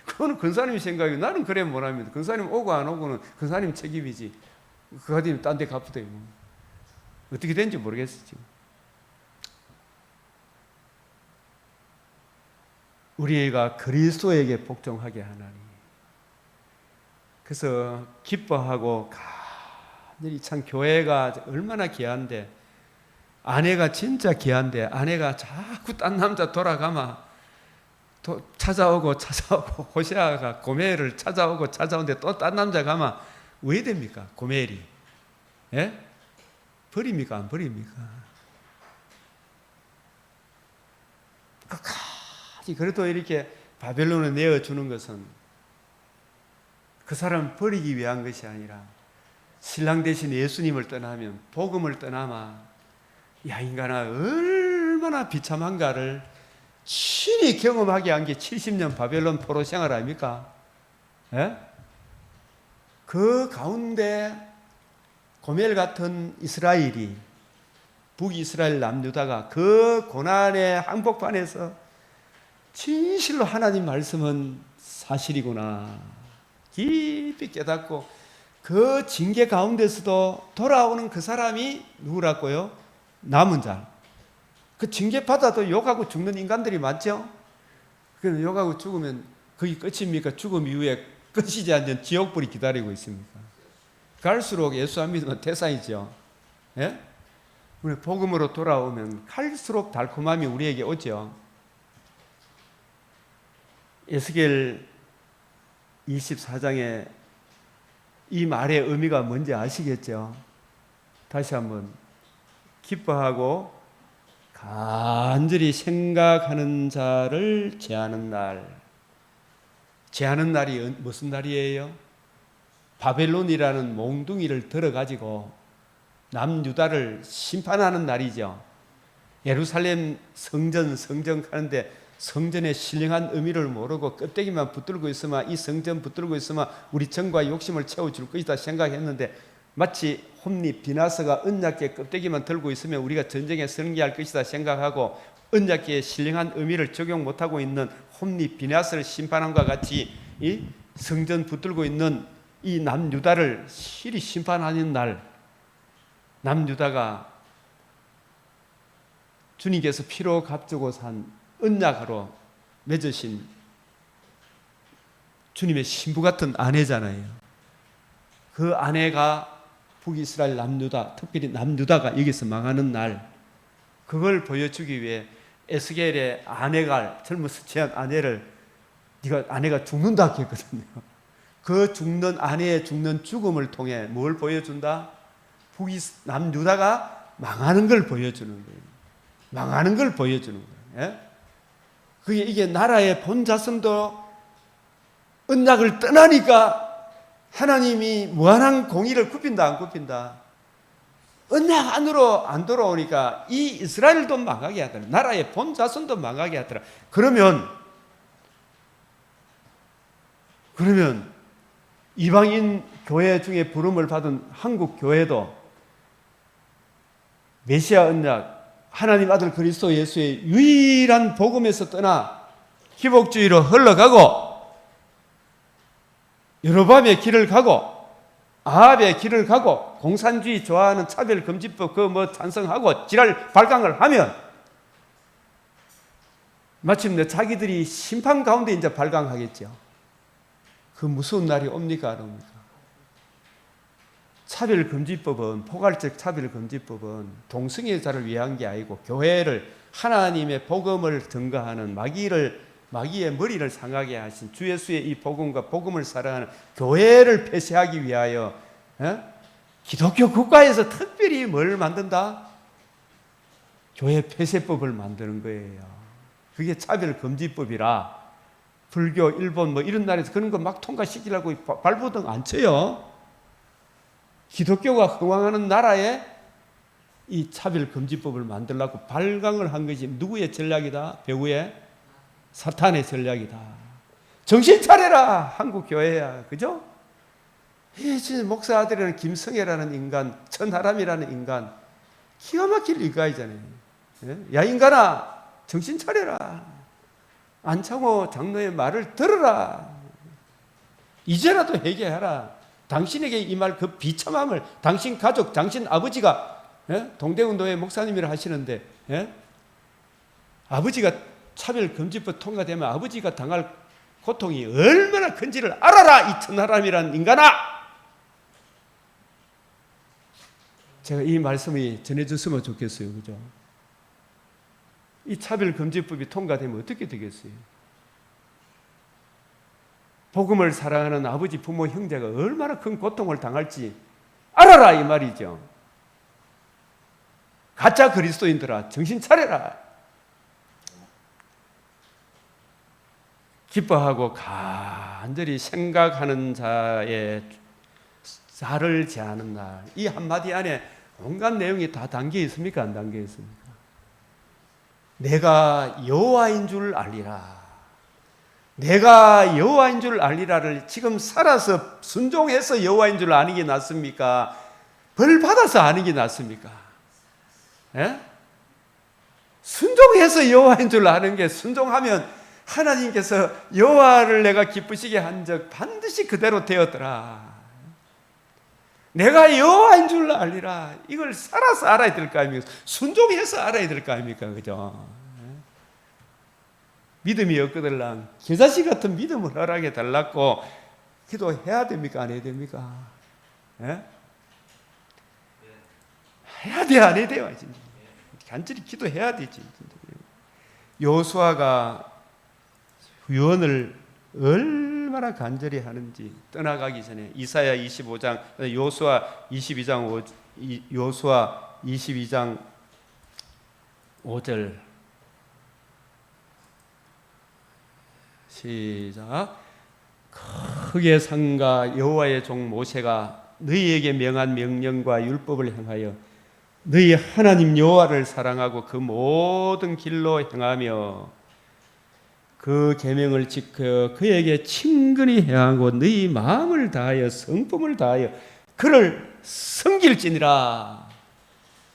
그거는 근사님 생각이고 나는 그래 못합니다. 근사님 오고 안 오고는 근사님 책임이지. 그거 가지고 딴 데 갚으대요. 어떻게 된지 모르겠어 지금. 우리가 그리스도에게 복종하게 하나니. 그래서 기뻐하고 간절히 참 교회가 얼마나 귀한데 아내가 진짜 귀한데 아내가 자꾸 딴 남자 돌아가면 찾아오고 호세아가 고멜을 찾아오는데 또 딴 남자 가면 왜 됩니까? 고멜이. 예? 버립니까? 안 버립니까? 끝까지 그래도 이렇게 바벨론에 내어주는 것은 그 사람을 버리기 위한 것이 아니라 신랑 대신 예수님을 떠나면 복음을 떠나면 야 인간아 얼마나 비참한가를 친히 경험하게 한 게 70년 바벨론 포로 생활 아닙니까? 예? 그 가운데 고멜 같은 이스라엘이 북이스라엘 남유다가 그 고난의 한복판에서 진실로 하나님 말씀은 사실이구나 깊이 깨닫고 그 징계 가운데서도 돌아오는 그 사람이 누구라고요? 남은 자. 그 징계 받아도 욕하고 죽는 인간들이 많죠? 그 욕하고 죽으면 그게 끝입니까? 죽음 이후에 끝이지 않는 지옥불이 기다리고 있습니까? 갈수록 예수 안 믿으면 태산이죠. 예? 우리 복음으로 돌아오면 갈수록 달콤함이 우리에게 오죠. 에스겔 24장에 이 말의 의미가 뭔지 아시겠죠? 다시 한번 기뻐하고 간절히 생각하는 자를 제하는 날. 제하는 날이 무슨 날이에요? 바벨론이라는 몽둥이를 들어가지고 남유다를 심판하는 날이죠. 예루살렘 성전 가는데 성전의 신령한 의미를 모르고 껍데기만 붙들고 있으면 이 성전 붙들고 있으면 우리 정과 욕심을 채워줄 것이다 생각했는데 마치 홈리 비나스가 언약궤 껍데기만 들고 있으면 우리가 전쟁에 승리할 것이다 생각하고 언약궤의 신령한 의미를 적용 못하고 있는 홈리 비나스를 심판함과 같이 이 성전 붙들고 있는 이 남유다를 실히 심판하는 날 남유다가 주님께서 피로 값주고 산 언약으로 맺으신 주님의 신부 같은 아내잖아요. 그 아내가 북이스라엘 남유다, 특별히 남유다가 여기서 망하는 날, 그걸 보여주기 위해 에스겔의 아내가 젊어서 제한 아내를 네가 아내가 죽는다 했거든요. 그 죽는 아내의 죽는 죽음을 통해 뭘 보여준다? 남유다가 망하는 걸 보여주는 거예요. 망하는 걸 보여주는 거예요. 예? 그게 이게 나라의 본 자손도 언약을 떠나니까 하나님이 무한한 공의를 굽힌다 안 굽힌다? 언약 안으로 안 돌아오니까 이 이스라엘도 망하게 하더라. 나라의 본 자손도 망하게 하더라. 그러면 이방인 교회 중에 부름을 받은 한국 교회도 메시아 언약 하나님 아들 그리스도 예수의 유일한 복음에서 떠나 기복주의로 흘러가고 여로보암의 길을 가고 아합의 길을 가고 공산주의 좋아하는 차별금지법 찬성하고 지랄 발광을 하면 마침내 자기들이 심판 가운데 이제 발광하겠죠. 그 무서운 날이 옵니까 안 옵니까? 차별금지법은, 포괄적 차별금지법은 동성애자를 위한 게 아니고 교회를, 하나님의 복음을 증거하는 마귀의 머리를 상하게 하신 주 예수의 이 복음과 복음을 사랑하는 교회를 폐쇄하기 위하여 기독교 국가에서 특별히 뭘 만든다? 교회 폐쇄법을 만드는 거예요. 그게 차별금지법이라 불교, 일본 이런 나라에서 그런 거 막 통과시키려고 발버둥 안 쳐요. 기독교가 흥왕하는 나라에 이 차별금지법을 만들려고 발광을 한 것이 누구의 전략이다? 배후의 사탄의 전략이다. 정신 차려라 한국교회야. 그죠? 목사 아들이라는 김성애라는 인간, 천하람이라는 인간, 기가 막힐 인간이잖아요. 야 인간아 정신 차려라. 안창호 장로의 말을 들어라. 이제라도 회개하라. 당신에게 이 말 그 비참함을 당신 가족, 당신 아버지가 동대운동회 목사님이라 하시는데 아버지가 차별금지법 통과되면 아버지가 당할 고통이 얼마나 큰지를 알아라 이 천하람이란 인간아. 제가 이 말씀이 전해졌으면 좋겠어요. 그죠? 이 차별금지법이 통과되면 어떻게 되겠어요? 복음을 사랑하는 아버지, 부모, 형제가 얼마나 큰 고통을 당할지 알아라 이 말이죠. 가짜 그리스도인들아 정신 차려라. 기뻐하고 간절히 생각하는 자의 자를 제하는 날. 이 한마디 안에 온갖 내용이 다 담겨 있습니까? 안 담겨 있습니까? 내가 여호와인 줄 알리라. 내가 여호와인 줄 알리라를 지금 살아서 순종해서 여호와인 줄 아는 게 낫습니까? 벌 받아서 아는 게 낫습니까? 순종해서 여호와인 줄 아는 게, 순종하면 하나님께서 여호와를 내가 기쁘시게 한 적 반드시 그대로 되었더라. 내가 여호와인 줄 알리라. 이걸 살아서 알아야 될 거 아닙니까? 순종해서 알아야 될 거 아닙니까? 그죠? 믿음이 없거들랑 겨자씨 같은 믿음을 허락해 달라고 기도해야 됩니까? 안 해야 됩니까? 해야 돼, 안 해야 돼요? 진짜. 간절히 기도해야 되지. 여호수아가 유언을 얼마나 간절히 하는지 떠나가기 전에 이사야 25장, 여호수아 22장, 여호수아 22장 5절 시작. 크게 상가 여호와의 종 모세가 너희에게 명한 명령과 율법을 행하여 너희 하나님 여호와를 사랑하고 그 모든 길로 행하며 그 계명을 지켜 그에게 친근히 행하고 너희 마음을 다하여 성품을 다하여 그를 섬길지니라.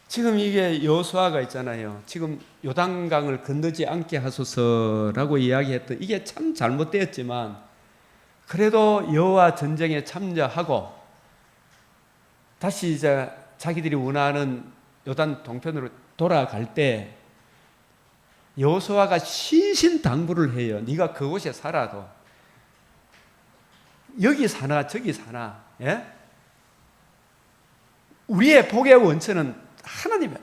지금 이게 여호수아가 있잖아요. 지금 요단강을 건너지 않게 하소서라고 이야기했던 이게 참 잘못되었지만 그래도 여호와 전쟁에 참여하고 다시 이제 자기들이 원하는 요단 동편으로 돌아갈 때 여호수아가 신신당부를 해요. 네가 그곳에 살아도 여기 사나 저기 사나 우리의 복의 원천은 하나님의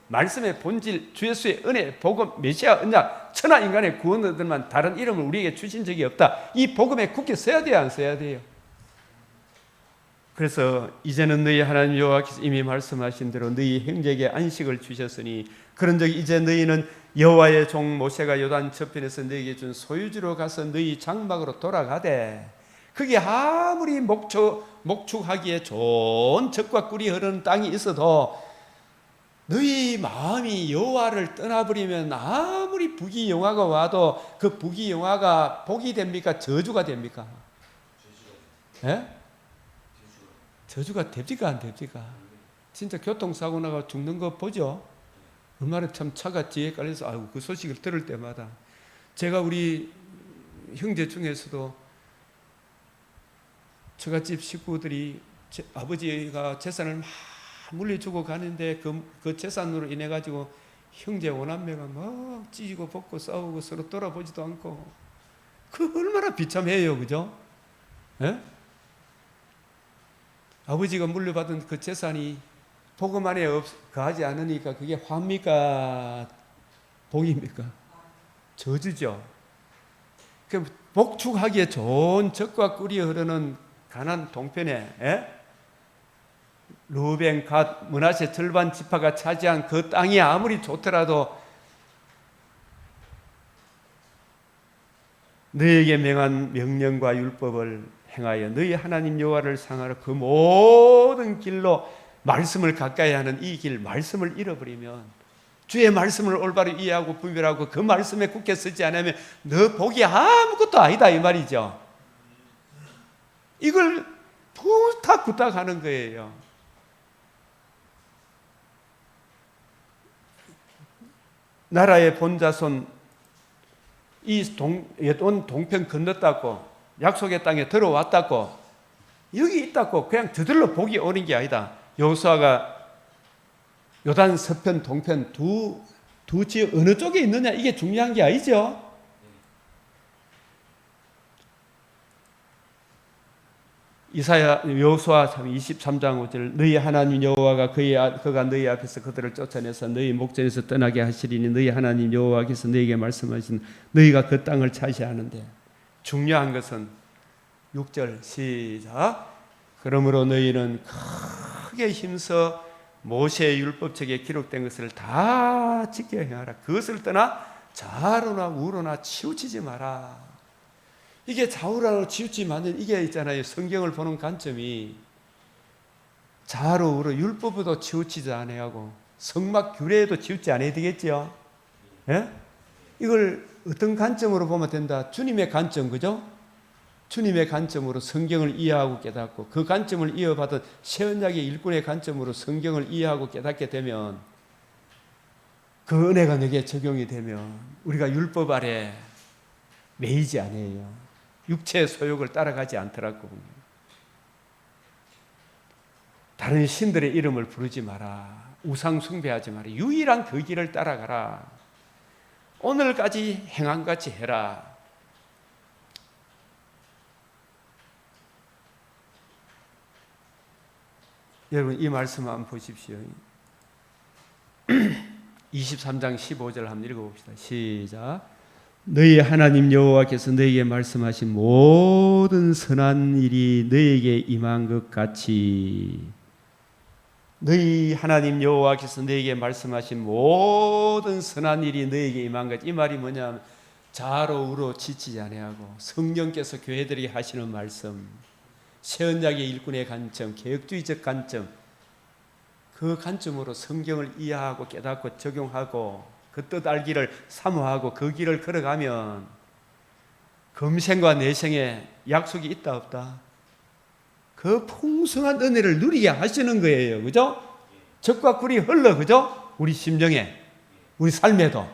말씀의 본질, 주 예수의 은혜, 복음, 메시아 언약, 천하 인간의 구원들만 다른 이름을 우리에게 주신 적이 없다. 이 복음에 굳게 써야 돼요, 안 써야 돼요? 그래서 이제는 너희 하나님 여호와께서 이미 말씀하신 대로 너희 형제에게 안식을 주셨으니 그런즉 이제 너희는 여호와의 종 모세가 요단 저편에서 너희에게 준 소유지로 가서 너희 장막으로 돌아가되 그게 아무리 목축하기에 좋은 젖과 꿀이 흐르는 땅이 있어도 너희 마음이 여호와를 떠나버리면 아무리 부귀영화가 와도 그 부귀영화가 복이 됩니까? 저주가 됩니까? 저주가 됩니까? 안 됩니까? 진짜 교통사고 나가 죽는 거 보죠? 얼마나 참 차가 뒤에 깔려서 아이고 그 소식을 들을 때마다 제가 우리 형제 중에서도 처갓집 식구들이 아버지가 재산을 막 물려주고 가는데 그 재산으로 인해 가지고 형제 오남매가 막 찢고 벗고 싸우고 서로 돌아보지도 않고, 그 얼마나 비참해요, 그죠? 예? 아버지가 물려받은 그 재산이 복음 안에 거하지 않으니까 그게 화입니까? 복입니까? 저주죠. 그 복축하기에 좋은 젖과 꿀이 흐르는 가나안 동편에, 루벤, 갓, 므낫세 절반 지파가 차지한 그 땅이 아무리 좋더라도 너희에게 명한 명령과 율법을 행하여 너희 하나님 여호와를 상하러 그 모든 길로 말씀을 가까이 하는 이 길, 말씀을 잃어버리면, 주의 말씀을 올바로 이해하고 분별하고 그 말씀에 굳게 서지 않으면 너 복이 아무것도 아니다, 이 말이죠. 이걸 부탁부탁 하는 거예요. 나라의 본자손 이 동편 건넜다고, 약속의 땅에 들어왔다고, 여기 있다고 그냥 저들로 복이 오는 게 아니다. 여호수아가 요단 서편 동편 두 지역 어느 쪽에 있느냐, 이게 중요한 게 아니죠. 이사야 여호수아 23장 5절 너희 하나님 여호와가 그가 너희 앞에서 그들을 쫓아내서 너희 목전에서 떠나게 하시리니 너희 하나님 여호와께서 너희에게 말씀하신 너희가 그 땅을 차지하는데, 중요한 것은 6절 시작. 그러므로 너희는 크게 힘써 모세의 율법책에 기록된 것을 다 지켜 행하라. 그것을 떠나 좌로나 우로나 치우치지 마라. 이게 좌우로 치우치지 마는 이게 있잖아요. 성경을 보는 관점이 좌로 우로 율법에도 치우치지 않아야하고 성막 규례에도 치우치지 않아야 되겠죠. 예? 이걸 어떤 관점으로 보면 된다? 주님의 관점, 그죠? 주님의 관점으로 성경을 이해하고 깨닫고 그 관점을 이어받은 새언약의 일꾼의 관점으로 성경을 이해하고 깨닫게 되면 그 은혜가 내게 적용이 되면 우리가 율법 아래 매이지 않아요. 육체의 소욕을 따라가지 않더라고. 다른 신들의 이름을 부르지 마라. 우상 숭배하지 마라. 유일한 그 길을 따라가라. 오늘까지 행한 같이 해라. 여러분 이 말씀 한번 보십시오. 23장 15절 한번 읽어봅시다. 시작. 너희 하나님 여호와께서 너희에게 말씀하신 모든 선한 일이 너희에게 임한 것 같이, 너희 하나님 여호와께서 너희에게 말씀하신 모든 선한 일이 너희에게 임한 것. 이 말이 뭐냐면 좌로 우로 지치지 아니하고 성령께서 교회들에게 하시는 말씀, 새언약의 일꾼의 관점, 개혁주의적 관점, 그 관점으로 성경을 이해하고 깨닫고 적용하고 그 뜻 알기를 사모하고 그 길을 걸어가면 금생과 내생에 약속이 있다 없다? 그 풍성한 은혜를 누리게 하시는 거예요. 그죠? 젖과 꿀이 흘러, 그죠? 우리 심령에, 우리 삶에도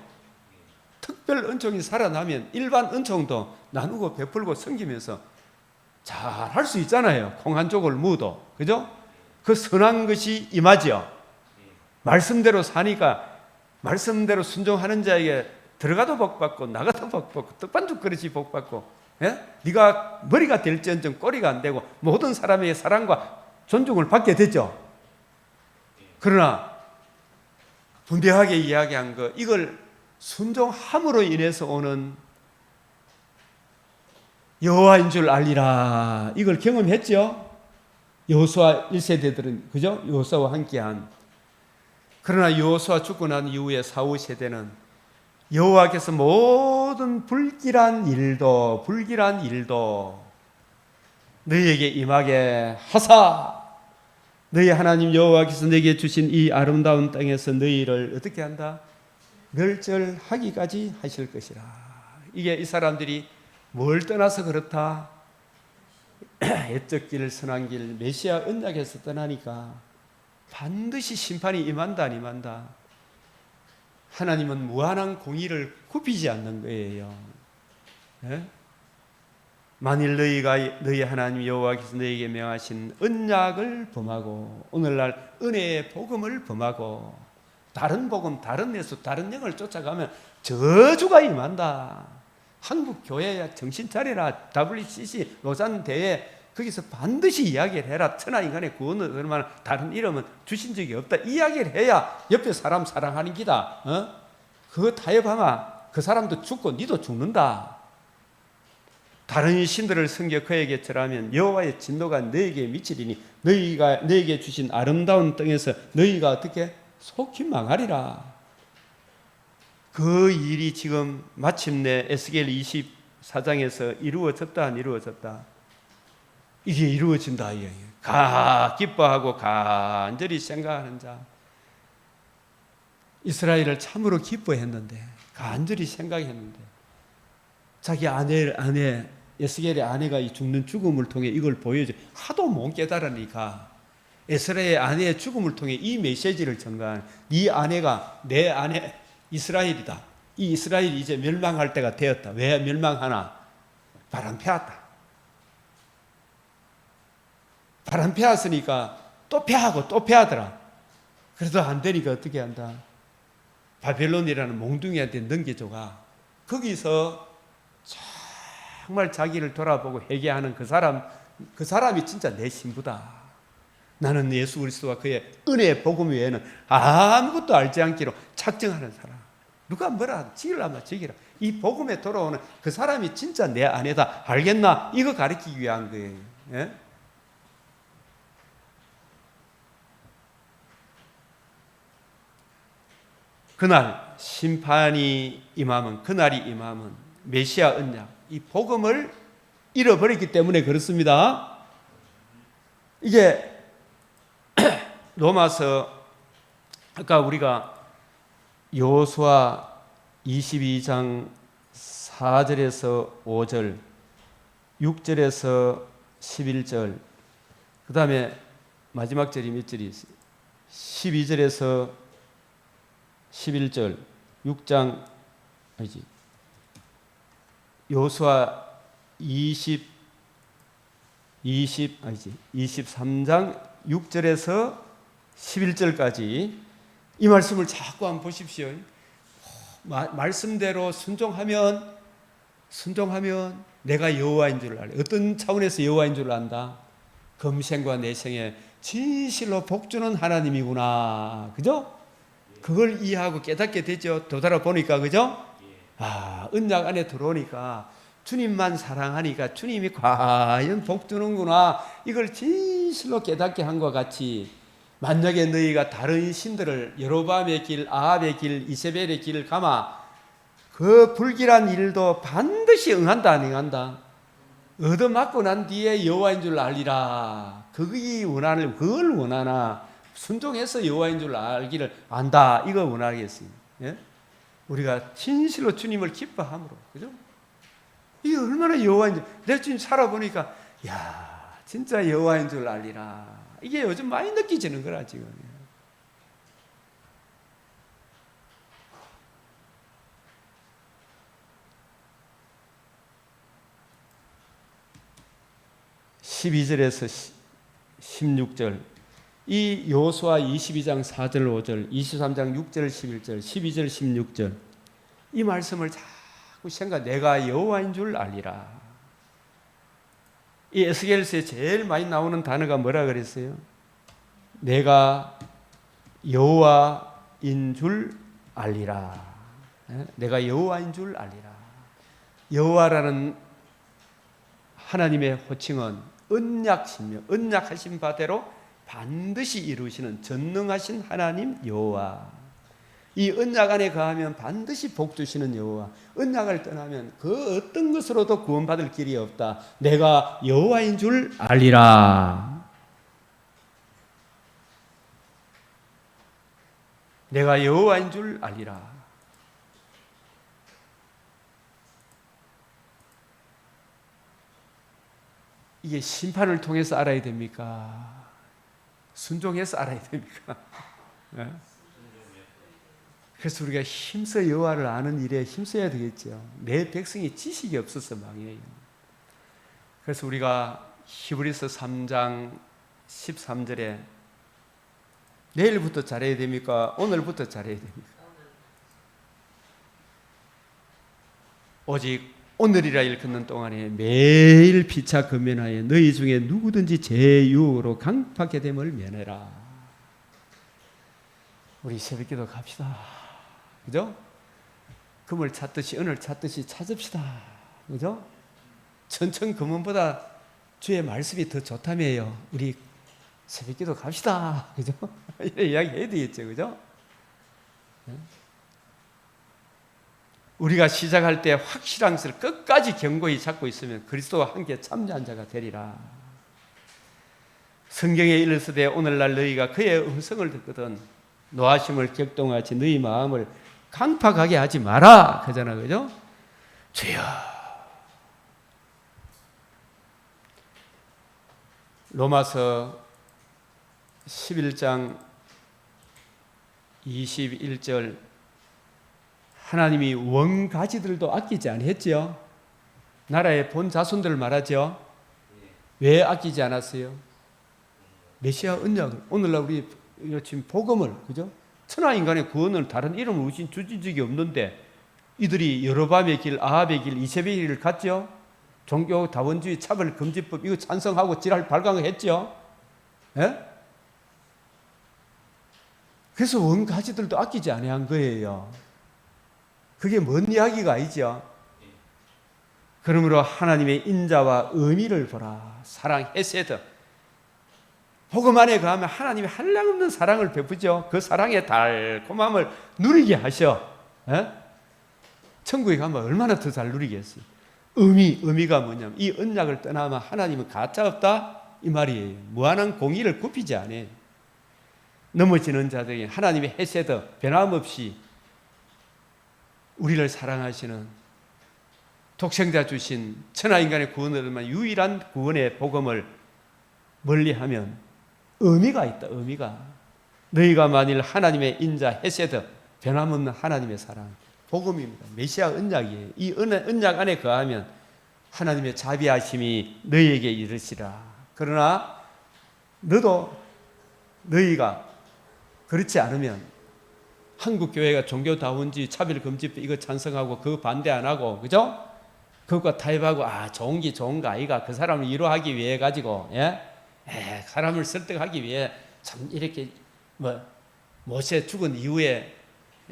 특별 은총이 살아나면 일반 은총도 나누고 베풀고 섬기면서 잘 할 수 있잖아요. 콩 한 쪽을 무도, 그죠? 그 선한 것이 임하죠. 말씀대로 사니까 말씀대로 순종하는 자에게 들어가도 복받고 나가도 복받고 떡반죽 그릇이 복받고, 예? 네가 머리가 될지언정 꼬리가 안 되고 모든 사람의 사랑과 존중을 받게 되죠. 그러나 분명하게 이야기한 거, 이걸 순종함으로 인해서 오는 여호와인 줄 알리라, 이걸 경험했죠. 여호수아 1세대들은, 그죠? 여호수아와 함께한. 그러나 여호수아 죽고 난 이후에 4, 5세대는 여호와께서 모든 불길한 일도 너희에게 임하게 하사, 너희 하나님 여호와께서 너희에게 주신 이 아름다운 땅에서 너희를 어떻게 한다? 멸절하기까지 하실 것이라. 이게 이 사람들이 뭘 떠나서 그렇다? 옛적 길, 선한 길, 메시아 언약에서 떠나니까 반드시 심판이 임한다, 안 임한다? 하나님은 무한한 공의를 굽히지 않는 거예요. 예? 만일 너희 하나님 여호와께서 너희에게 명하신 언약을 범하고 오늘날 은혜의 복음을 범하고 다른 복음, 다른 예수, 다른 영을 쫓아가면 저주가 임한다. 한국 교회야 정신 차리라. WCC 로잔 대회 거기서 반드시 이야기를 해라. 천하 인간의 구원을 얼마나 다른 이름은 주신 적이 없다. 이야기를 해야 옆에 사람 사랑하는 기다. 그거 타협하면 그 사람도 죽고 니도 죽는다. 다른 신들을 섬겨 그에게 절하면 여호와의 진노가 너에게 미치리니 너희가 너에게 주신 아름다운 땅에서 너희가 어떻게 속히 망하리라. 그 일이 지금 마침내 에스겔 24장에서 이루어졌다 안 이루어졌다. 이게 이루어진다. 기뻐하고 간절히 생각하는 자. 이스라엘을 참으로 기뻐했는데 간절히 생각했는데 자기 아내 에스겔의 아내가 이 죽는 죽음을 통해 이걸 보여줘. 하도 못 깨달으니까 에스라엘의 아내의 죽음을 통해 이 메시지를 전가한 네 아내가 내 아내 이스라엘이다. 이 이스라엘이 이제 멸망할 때가 되었다. 왜 멸망하나? 바람 피웠다. 바람 피웠으니까 또 피하고 또 피하더라. 그래도 안 되니까 어떻게 한다? 바벨론이라는 몽둥이한테 넘겨줘가. 거기서 정말 자기를 돌아보고 회개하는 그 사람이 진짜 내 신부다. 나는 예수 그리스도와 그의 은혜의 복음 외에는 아무것도 알지 않기로 작정하는 사람. 누가 뭐라 지으라면 지기라. 이 복음에 돌아오는 그 사람이 진짜 내 아내다. 알겠나? 이거 가르치기 위한 거예요. 예? 그날 심판이 임하면, 그날이 임하면 메시아 언약, 이 복음을 잃어버렸기 때문에 그렇습니다. 이게 로마서 아까 우리가 여호수아 22장 4절에서 5절, 6절에서 11절, 그 다음에 마지막 절이 몇 절이 있어요? 12절에서 11절, 6장 아니지. 여호수아 23장 6절에서 11절까지 이 말씀을 자꾸 한번 보십시오. 말씀대로 순종하면 내가 여호와인 줄 알아. 어떤 차원에서 여호와인 줄 안다? 금생과 내생에 진실로 복주는 하나님이구나. 그죠? 그걸 이해하고 깨닫게 되죠. 도달아 보니까. 그죠? 언약 안에 들어오니까 주님만 사랑하니까 주님이 과연 복주는구나. 이걸 진실로 깨닫게 한 것 같이 만약에 너희가 다른 신들을 여로보암의 길, 아합의 길, 이세벨의 길을 가마 그 불길한 일도 반드시 응한다 안 응한다? 얻어맞고 난 뒤에 여호와인 줄 알리라. 그걸 원하나 순종해서 여호와인 줄 알기를 안다. 이거 원하겠습니다. 예? 우리가 진실로 주님을 기뻐함으로, 그죠? 이게 얼마나 여호와인 줄, 내가 지금 살아보니까, 야, 진짜 여호와인 줄 알리라. 이게 요즘 많이 느껴지는 거라, 지금. 12절에서 16절, 이 여호수아 22장 4절 5절, 23장 6절 11절, 12절 16절, 이 말씀을 자꾸 생각, 내가 여호와인 줄 알리라. 이 에스겔서에 제일 많이 나오는 단어가 뭐라 그랬어요? 내가 여호와인 줄 알리라. 내가 여호와인 줄 알리라. 여호와라는 하나님의 호칭은 언약신명, 언약하신 바대로 반드시 이루시는 전능하신 하나님 여호와. 이 언약 안에 거하면 반드시 복 주시는 여호와. 언약을 떠나면 그 어떤 것으로도 구원받을 길이 없다. 내가 여호와인 줄 알리라. 내가 여호와인 줄 알리라. 이게 심판을 통해서 알아야 됩니까? 순종해서 알아야 됩니까? 네? 그래서 우리가 힘써 여호와를 아는 일에 힘써야 되겠죠. 내 백성이 지식이 없어서 망해요. 그래서 우리가 히브리서 3장 13절에 내일부터 잘해야 됩니까? 오늘부터 잘해야 됩니까? 오직 오늘이라 일컫는 동안에 매일 피차 근면하여 너희 중에 누구든지 제 유혹으로 강팍하게 됨을 면해라. 우리 새벽기도 갑시다. 그죠? 금을 찾듯이 은을 찾듯이 찾읍시다. 그죠? 천천 금은보다 주의 말씀이 더 좋다며요. 우리 새벽기도 갑시다. 그죠? 이런 이야기 해야 되겠죠. 그죠? 우리가 시작할 때 확실한 것을 끝까지 견고히 잡고 있으면 그리스도와 함께 참여한 자가 되리라. 성경에 일렀으되 오늘날 너희가 그의 음성을 듣거든 노하심을 격동하지 너희 마음을 강팍하게 하지 마라. 그잖아. 그죠? 주여. 로마서 11장 21절 하나님이 원가지들도 아끼지 않았죠. 나라의 본 자손들을 말하죠. 왜 아끼지 않았어요? 메시아 언약을 오늘날 우리 지금 복음을 그죠? 천하 인간의 구원을 다른 이름을 주신 적이 없는데 이들이 여로밤의 길, 아합의 길, 이세벨의 길을 갔죠. 종교 다원주의 차별 금지법 이거 찬성하고 지랄 발광했죠. 예? 그래서 원가지들도 아끼지 아니한 거예요. 그게 뭔 이야기가 아니죠. 그러므로 하나님의 인자와 의미를 보라. 사랑, 헤세드. 복음 안에 거하면 하나님이 한량없는 사랑을 베푸죠. 그 사랑의 달콤함을 누리게 하셔. 에? 천국에 가면 얼마나 더 잘 누리겠어요. 의미가 뭐냐면 이 언약을 떠나면 하나님은 가짜 없다 이 말이에요. 무한한 공의를 굽히지 않아요. 넘어지는 자들에게 하나님의 헤세드 변함없이 우리를 사랑하시는 독생자 주신 천하인간의 구원을 얻으면 유일한 구원의 복음을 멀리하면 의미가 있다. 의미가 너희가 만일 하나님의 인자 헤세드 변함없는 하나님의 사랑 복음입니다. 메시아 언약이에요. 이 언약 안에 거하면 하나님의 자비하심이 너희에게 이르시라. 그러나 너희가 그렇지 않으면 한국 교회가 종교다원주의 차별금지법 이거 찬성하고 그거 반대 안 하고 그죠? 그것과 타협하고 좋은 게 좋은 거 아이가 그 사람을 위로하기 위해 가지고 사람을 설득하기 위해 참 이렇게 모세 죽은 이후에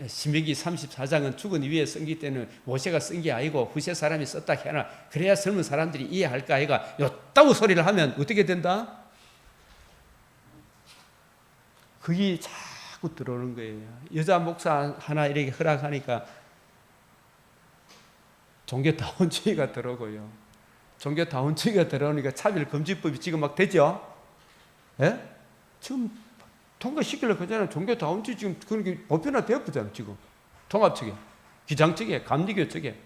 신명기 34장은 죽은 이후에 쓴기 때문에 모세가 쓴 게 아니고 후세 사람이 썼다 해나 그래야 젊은 사람들이 이해할까 아이가 요따구 소리를 하면 어떻게 된다? 그게 자꾸 들어오는 거예요. 여자 목사 하나 이렇게 허락하니까 종교다원주의가 들어오고요. 종교다원주의가 들어오니까 차별금지법이 지금 막 되죠? 예? 지금 통과시키려고 하잖아요. 종교다원주의 지금 그렇게 보편화 되었잖아요. 지금 통합 측에, 기장 측에, 감리교 측에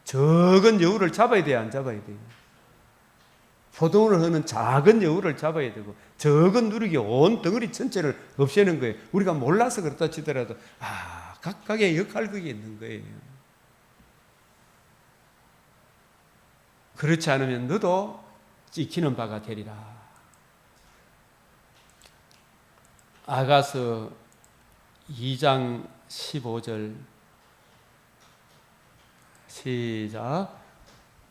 적은 여우를 잡아야 돼요, 안 잡아야 돼요? 포도원을 하는 작은 여우를 잡아야 되고 적은 누룩이 온 덩어리 전체를 없애는 거예요. 우리가 몰라서 그렇다 치더라도 각각의 역할극이 있는 거예요. 그렇지 않으면 너도 찍히는 바가 되리라. 아가서 2장 15절 시작.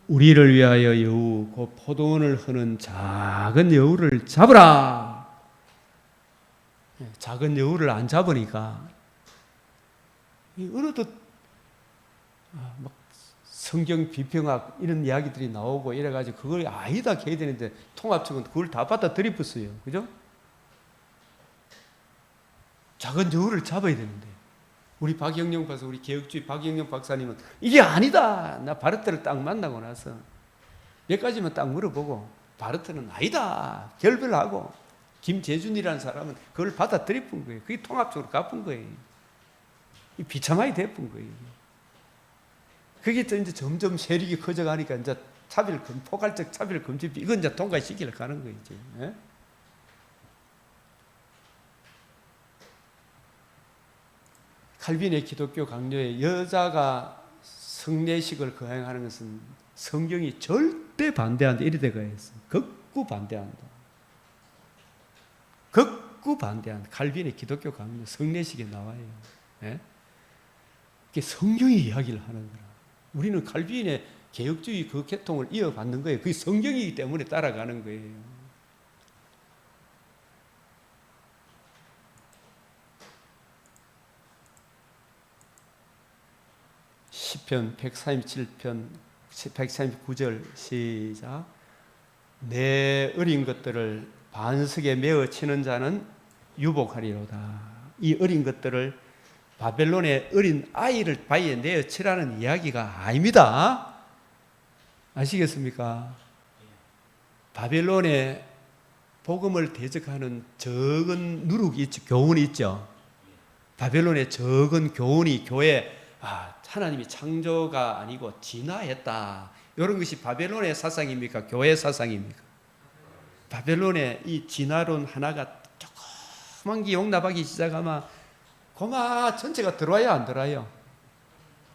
우리를 위하여 여우 곧 포도원을 흐는 작은 여우를 잡으라. 작은 여우를 안 잡으니까 어느덧 막 성경 비평학 이런 이야기들이 나오고 이래가지고 그걸 아니다 해야 되는데 통합 측은 그걸 다 받아 들이붓어요. 그죠? 작은 여우를 잡아야 되는데 우리 박영영 박사, 우리 개혁주의 박영영 박사님은 이게 아니다. 나 바르트를 딱 만나고 나서 몇 가지만 딱 물어보고 바르트는 아니다. 결별하고 김재준이라는 사람은 그걸 받아 들이푼 거예요. 그게 통합적으로 갚은 거예요. 이 비참하게 돼본 거예요. 그게 또 이제 점점 세력이 커져가니까 이제 포괄적 차별금지 이건 이제 통과시키려고 하는 거예요. 이제. 예? 칼빈의 기독교 강요에 여자가 성례식을 거행하는 것은 성경이 절대 반대한다 이래 되가 있어. 극구 반대한다. 극구 반대한다. 칼빈의 기독교 강요 성례식에 나와요. 예? 이게 성경이 이야기를 하는 거라. 우리는 칼빈의 개혁주의 그 계통을 이어받는 거예요. 그게 성경이기 때문에 따라가는 거예요. 시편 137편 139절 시작. 내 어린 것들을 반석에 메어 치는 자는 유복하리로다. 이 어린 것들을 바벨론의 어린 아이를 바위에 내어 치라는 이야기가 아닙니다. 아시겠습니까? 바벨론의 복음을 대적하는 적은 누룩이 있죠. 교훈이 있죠. 바벨론의 적은 교훈이 교회 하나님이 창조가 아니고 진화했다. 이런 것이 바벨론의 사상입니까? 교회 사상입니까? 바벨론의 이 진화론 하나가 조그만 게 용납하기 시작하면 고마 전체가 들어와요, 안 들어와요?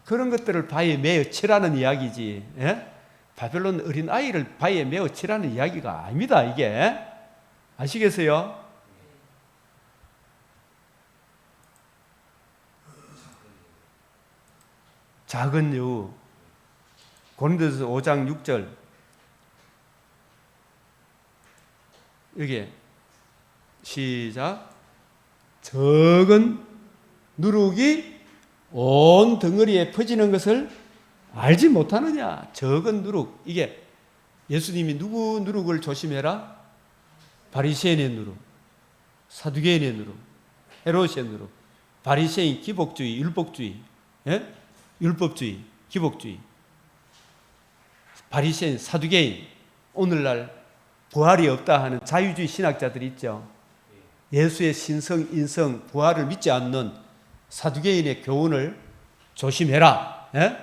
그런 것들을 바위에 메어 치라는 이야기지. 예? 바벨론 어린 아이를 바위에 메어 치라는 이야기가 아닙니다. 이게 아시겠어요? 작은 여우 고린도서 5장 6절 여기 시작. 적은 누룩이 온 덩어리에 퍼지는 것을 알지 못하느냐. 적은 누룩. 이게 예수님이 누구 누룩을 조심해라? 바리새인의 누룩, 사두개인의 누룩, 헤롯의 누룩. 바리새인 기복주의, 율법주의, 예? 율법주의, 기복주의. 바리새인, 사두개인. 오늘날 부활이 없다 하는 자유주의 신학자들이 있죠. 예수의 신성, 인성, 부활을 믿지 않는 사두개인의 교훈을 조심해라. 예?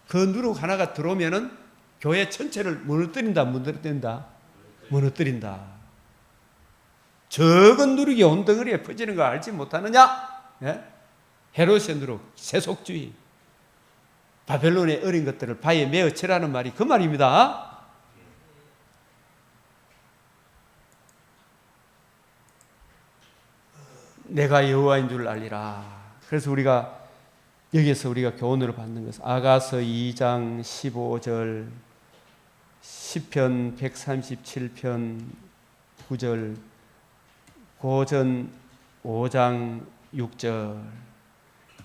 그 누룩 하나가 들어오면은 교회 전체를 무너뜨린다, 무너뜨린다, 무너뜨린다. 적은 누룩이 온 덩어리에 퍼지는 거 알지 못하느냐? 예? 헤롯의 누룩, 세속주의. 바벨론의 어린 것들을 바위에 메어 치라는 말이 그 말입니다. 내가 여호와인 줄 알리라. 그래서 우리가 여기서 우리가 교훈으로 받는 것은 아가서 2장 15절, 시편 137편 9절, 고전 5장 6절,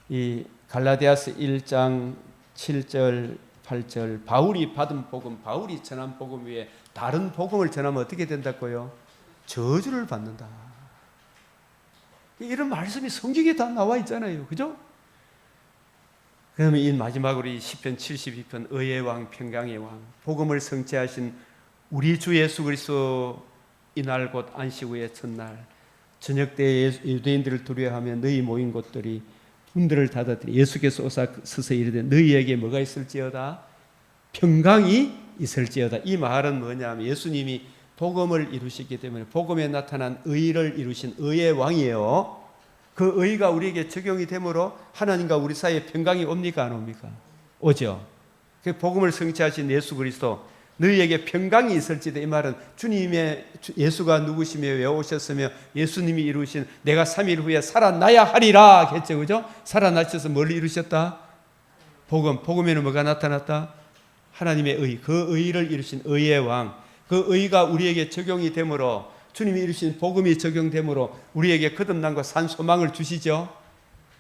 이 갈라디아서 1장 7절 8절, 바울이 받은 복음, 바울이 전한 복음 위에 다른 복음을 전하면 어떻게 된다고요? 저주를 받는다. 이런 말씀이 성경에 다 나와 있잖아요. 그죠? 그러면 이 마지막으로 이 시편 72편 의의 왕 평강의 왕 복음을 성취하신 우리 주 예수 그리스도 이날 곧 안식 후의 첫날 저녁 때에 유대인들을 두려워하며 너희 모인 곳들이 문들을 닫아들이 예수께서 오사 서서 이르되 너희에게 뭐가 있을지어다? 평강이 있을지어다. 이 말은 뭐냐면 예수님이 복음을 이루시기 때문에 복음에 나타난 의를 이루신 의의 왕이에요. 그 의가 우리에게 적용이 되므로 하나님과 우리 사이에 평강이 옵니까 안 옵니까? 오죠. 그 복음을 성취하신 예수 그리스도 너희에게 평강이 있을지다. 이 말은 주님의 예수가 누구시며 왜 오셨으며 예수님이 이루신 내가 3일 후에 살아나야 하리라 했죠. 그죠? 살아나셔서 뭘 이루셨다? 복음에는 뭐가 나타났다? 하나님의 의, 그 의를 이루신 의의 왕. 그 의가 우리에게 적용이 되므로 주님이 이루신 복음이 적용되므로 우리에게 거듭남과 산 소망을 주시죠.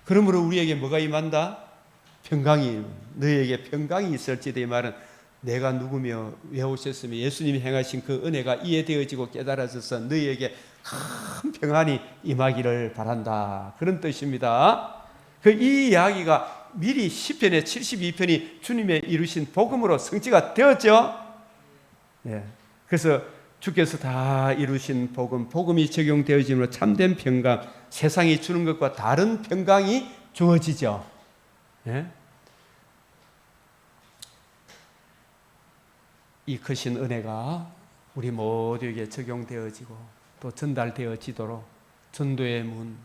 그러므로 우리에게 뭐가 임한다? 평강이. 너희에게 평강이 있을지다. 이 말은 내가 누구며 왜 오셨으며 예수님이 행하신 그 은혜가 이해되어지고 깨달아져서 너희에게 큰 평안이 임하기를 바란다. 그런 뜻입니다. 이 이야기가 미리 시편의 72편이 주님의 이루신 복음으로 성취가 되었죠. 예. 그래서 주께서 다 이루신 복음이 적용되어짐으로 참된 평강, 세상이 주는 것과 다른 평강이 주어지죠. 예? 이 크신 은혜가 우리 모두에게 적용되어지고 또 전달되어지도록 전도의 문,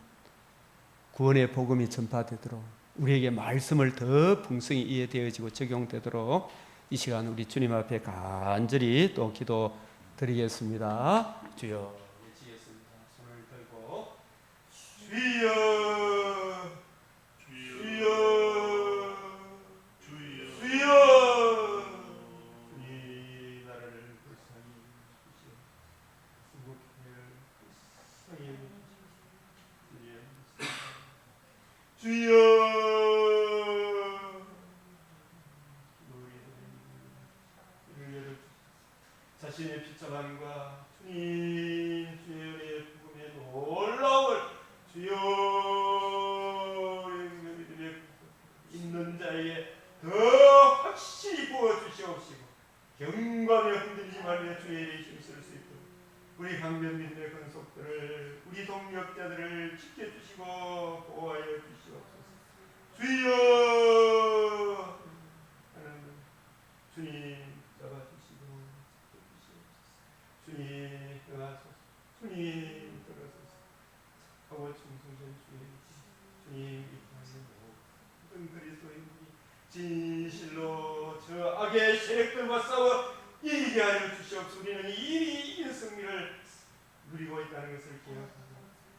구원의 복음이 전파되도록 우리에게 말씀을 더 풍성히 이해되어지고 적용되도록 이 시간 우리 주님 앞에 간절히 또 기도 드리겠습니다. 주여 외치겠습니다. 손을 들고 주여 주여 주여 주여 주님 나라를 불쌍히 주시오. 주여 자신의 핏자만과 주님 주의 은혜의 부금에 놀라움을 주여 믿음에 있는 자에게 더 확실히 부어주시옵시고 경광에 흔들리지 말며 주의 일에 힘쓸 수 있도록 우리 강변 믿음의 근속들을 우리 동력자들을 지켜주시고 보호하여 주시옵소서. 주여 하나님 주님 잡아주시고 주님 떠나소서. 주님 들어서서 하고 충성된 주님 이파하는 모든 그리스도인들이 진실로 저 악의 세력들과 싸워 이기게 하여 주시옵소서. 우리는 이미 이긴 승리를 누리고 있다는 것을 기억하고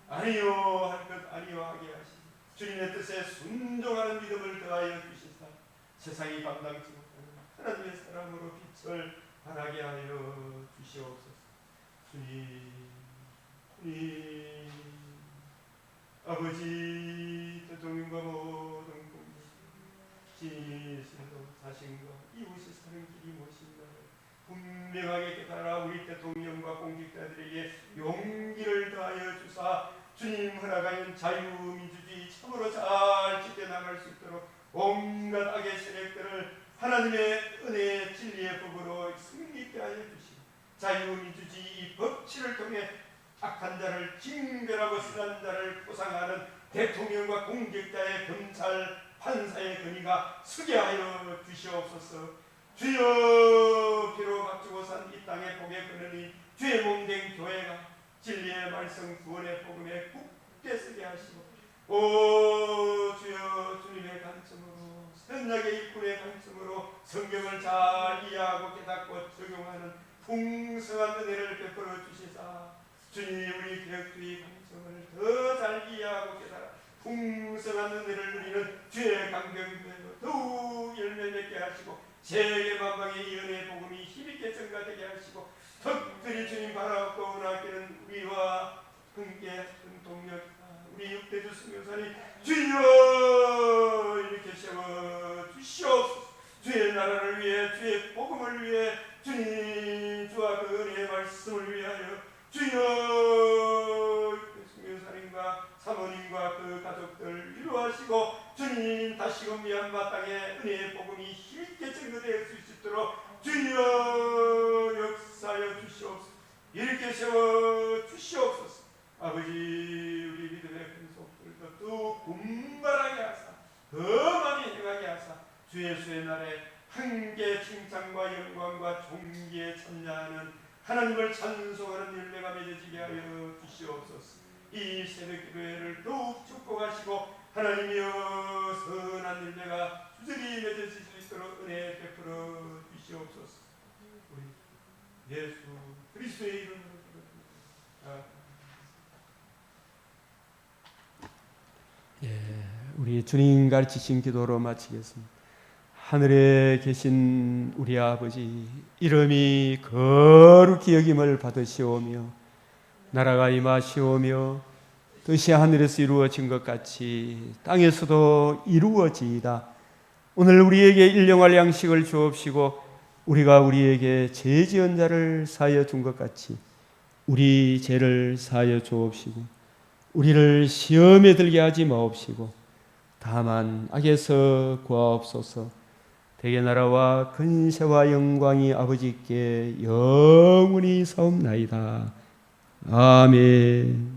아니요 할 것 아니요 하게 하시고 주님의 뜻에 순종하는 믿음을 더하여 주시사 세상이 감당치 못하는 하나님의 사랑으로 빛을 발하게 하여 주시옵소서. 주님 아버지 대통령과 모든 국민 진실로 자신과 이웃이 사는 길이 무엇인가를 분명하게 깨달아 우리 대통령과 공직자들에게 용기를 더하여 주사 주님 허락하는 자유민주주의 참으로 잘 지켜나갈 수 있도록 온갖 악의 세력들을 하나님의 은혜의 진리의 법으로 승리있게 하여 주시고 자유민주주의 법치를 통해 악한 자를 징별하고 선한 자를 포상하는 대통령과 공직자의 검찰 판사의 권위가 서게 하여 주시옵소서. 주여 피로 값주고 산 이 땅의 복의 근원이 주의 몸된 교회가 진리의 말씀 구원의 복음에 굳게 서게 하시고 오 주여 주님의 관점으로 선약의 입구의 관점으로 성경을 잘 이해하고 깨닫고 적용하는 풍성한 은혜를 베풀어 주시사 주님 우리 개혁주의 관점을 더 잘 이해하고 깨달아 풍성한 은혜를 누리는 주의 강병교회로 더욱 열매 맺게 하시고 세계 만방의 이 은혜의 복음이 힘있게 증가되게 하시고 특별히 주님 바라옵고 원하기는 우리와 함께 동력 우리 육대주 선교사님 주여 이렇게 세워 주시옵소서. 주의 나라를 위해 주의 복음을 위해 주님 주와 그 은혜의 말씀을 위하여 주여 선교사님과 사모님과 그 가족들 위로하시고 주님 다시금 미얀마 땅에 은혜의 복음이 힘있게 증거될 수 있도록 주여 역사하여 주시옵소서. 이렇게 세워 주시옵소서. 아버지 우리 믿음의 근속들도 또 분발하게 하사 더 많이 행하게 하사 주 예수의 날에 한계 칭찬과 영광과 존귀에 참여하는 하나님을 찬송하는 열매가 맺어지게 하여 주시옵소서. 이 새벽 기도회를 더욱 축복하시고 하나님이여 선한 열매가 주저리 맺어질 수 있도록 은혜 베풀어 주시옵소서. 우리 예수 그리스도의 이름으로 기도드립니다. 우리 주님 가르치신 기도로 마치겠습니다. 하늘에 계신 우리 아버지 이름이 거룩히 여김을 받으시오며 나라가 임하시오며 뜻이 하늘에서 이루어진 것 같이 땅에서도 이루어지이다. 오늘 우리에게 일용할 양식을 주옵시고 우리가 우리에게 죄 지은 자를 사하여 준 것 같이 우리 죄를 사하여 주옵시고 우리를 시험에 들게 하지 마옵시고 다만 악에서 구하옵소서. 대개 나라와 근세와 영광이 아버지께 영원히 사옵나이다. 아멘.